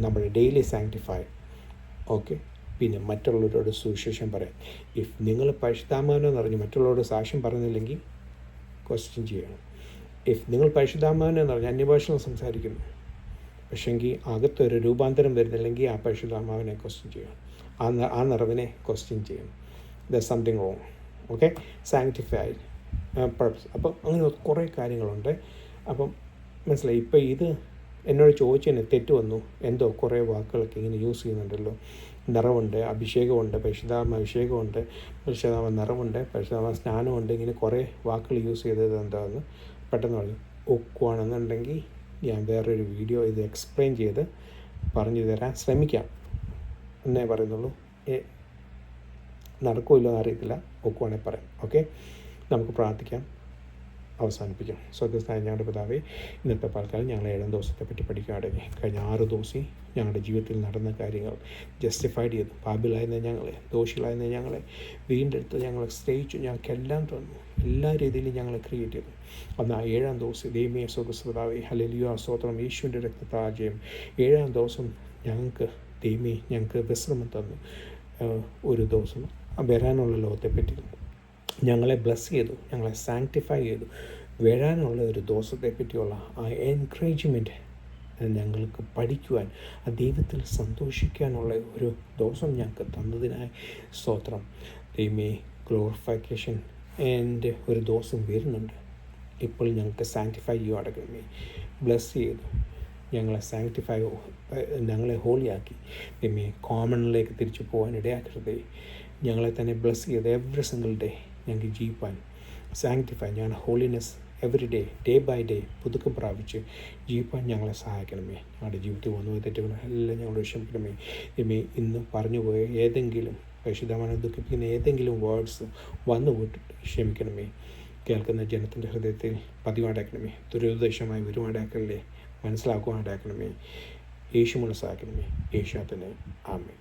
നമ്മുടെ ഡെയിലി സാങ്ക്ടിഫൈ. ഓക്കെ, പിന്നെ മറ്റുള്ളവരോട് സുവിശേഷം പറയാം. ഇഫ് നിങ്ങൾ പരിശുദ്ധാത്മാവിനെ നിറഞ്ഞ് മറ്റുള്ളവരോട് സാക്ഷ്യം പറയുന്നില്ലെങ്കിൽ ക്വസ്റ്റ്യൻ ചെയ്യണം. ഇഫ് നിങ്ങൾ പരിശുദ്ധാത്മാവിനെ നിറഞ്ഞ് അന്യഭാഷകൾ സംസാരിക്കുന്നു പക്ഷേങ്കിൽ അകത്തൊരു രൂപാന്തരം വരുന്നില്ലെങ്കിൽ ആ പരിശുദ്ധാത്മാവിനെ ക്വസ്റ്റ്യൻ ചെയ്യണം. ആ നിറവിനെ ക്വസ്റ്റ്യൻ ചെയ്യണം. There something wrong. Okay, sanctified purpose. അപ്പം അങ്ങനെ കുറേ കാര്യങ്ങളുണ്ട്. അപ്പം മനസ്സിലായി? ഇപ്പോൾ ഇത് എന്നോട് ചോദിച്ചതിന് തെറ്റ് വന്നു. എന്തോ കുറേ വാക്കുകളൊക്കെ ഇങ്ങനെ യൂസ് ചെയ്യുന്നുണ്ടല്ലോ. നിറവുണ്ട്, അഭിഷേകമുണ്ട്, പരിശുദ്ധാത്മ അഭിഷേകമുണ്ട്, പരിശുദ്ധാത്മ നിറവുണ്ട്, പരിശുദ്ധാത്മ സ്നാനമുണ്ട്. ഇങ്ങനെ കുറേ വാക്കുകൾ യൂസ് ചെയ്തത് എന്താണെന്ന് പെട്ടെന്ന് പറഞ്ഞു. ഒക്കുവാണെന്നുണ്ടെങ്കിൽ ഞാൻ വേറൊരു വീഡിയോ ഇത് എക്സ്പ്ലെയിൻ ചെയ്ത് പറഞ്ഞു തരാൻ ശ്രമിക്കാം എന്നേ പറയുന്നുള്ളൂ. നടക്കുമല്ലോ അറിയത്തില്ല. ഒക്കുവാണെങ്കിൽ പറയാം. ഓക്കെ, നമുക്ക് പ്രാർത്ഥിക്കാം. അവസാനിപ്പിക്കാം. സ്വർഗ്ഗസ്ഥനായ ഞങ്ങളുടെ പിതാവേ, ഇന്നത്തെ പാൽക്കാലം ഞങ്ങൾ 7 ദിവസത്തെ പറ്റി പഠിക്കുകയാണെങ്കിൽ കഴിഞ്ഞ 6 ദിവസം ഞങ്ങളുടെ ജീവിതത്തിൽ നടന്ന കാര്യങ്ങൾ ജസ്റ്റിഫൈഡ് ചെയ്തു. പാപികളായിരുന്ന ഞങ്ങളെ, ദോഷികളായിരുന്ന ഞങ്ങളെ വീണ്ടെടുത്ത് ഞങ്ങളെ സ്നേഹിച്ചു, ഞങ്ങൾക്കെല്ലാം തന്നു, എല്ലാ രീതിയിലും ഞങ്ങളെ ക്രിയേറ്റ് ചെയ്തു. എന്നാൽ 7-ാം ദിവസം ദൈവമേ സ്വർഗ്ഗസ്ഥപിതാവേ, ഹല്ലേലൂയ, സ്തോത്രം, യേശുവിൻ്റെ രക്തത്താജയം 7-ാം ദിവസം ഞങ്ങൾക്ക് വിശ്രമം തന്നു. ഒരു ദിവസം വരാനുള്ള ലോകത്തെപ്പറ്റി ഞങ്ങളെ ബ്ലെസ് ചെയ്തു, ഞങ്ങളെ സാങ്ക്ടിഫൈ ചെയ്തു. വരാനുള്ള ഒരു ദിവസത്തെ പറ്റിയുള്ള ആ എൻകറേജ്മെൻറ്റ് ഞങ്ങൾക്ക് പഠിക്കുവാൻ, ആ ദൈവത്തിൽ സന്തോഷിക്കാനുള്ള ഒരു ദിവസം ഞങ്ങൾക്ക് തന്നതിനായി സ്തോത്രം. ദൈവമേ, ഗ്ലോറിഫിക്കേഷൻ എൻ്റെ ഒരു ദിവസം വരുന്നുണ്ട്. ഇപ്പോൾ ഞങ്ങൾക്ക് സാങ്ക്ടിഫൈ ചെയ്യുവാടക്കണമേ, ബ്ലെസ് ചെയ്തു ഞങ്ങളെ ഹോളിയാക്കി. ദൈവമേ, കോമണിലേക്ക് തിരിച്ചു പോകാൻ ഇടയാക്കരുതേ. ഞങ്ങളെ തന്നെ ബ്ലെസ് ചെയ്ത് എവറി സിംഗിൾ ഡേ ഞങ്ങൾക്ക് ജീവിപ്പാൻ, സാങ്ക്ടിഫൈ, ഞങ്ങളുടെ holiness every day by day പുതുക്കം പ്രാപിച്ച് ജീവിപ്പാൻ ഞങ്ങളെ സഹായിക്കണമേ. ഞങ്ങളുടെ ജീവിതത്തിൽ വന്നു തെറ്റുകൾ എല്ലാം ഞങ്ങളോട് ക്ഷമിക്കണമേ. ഇന്ന് പറഞ്ഞു പോയ ഏതെങ്കിലും പരിശുദ്ധമായി ദുഃഖിപ്പിക്കുന്ന ഏതെങ്കിലും വേർഡ്സ് വന്നു പോയിട്ട് ക്ഷമിക്കണമേ. കേൾക്കുന്ന ജനത്തിൻ്റെ ഹൃദയത്തിൽ പതിവാണ്ടാക്കണമേ. ദുരുദ്ദേശമായി വരുവാണ്ടാക്കല്ലേ, മനസ്സിലാക്കുവാണ്ടാക്കണമേ. യേശു മനസ്സാക്കണമേ. യേശു തന്നെ. ആമേൻ.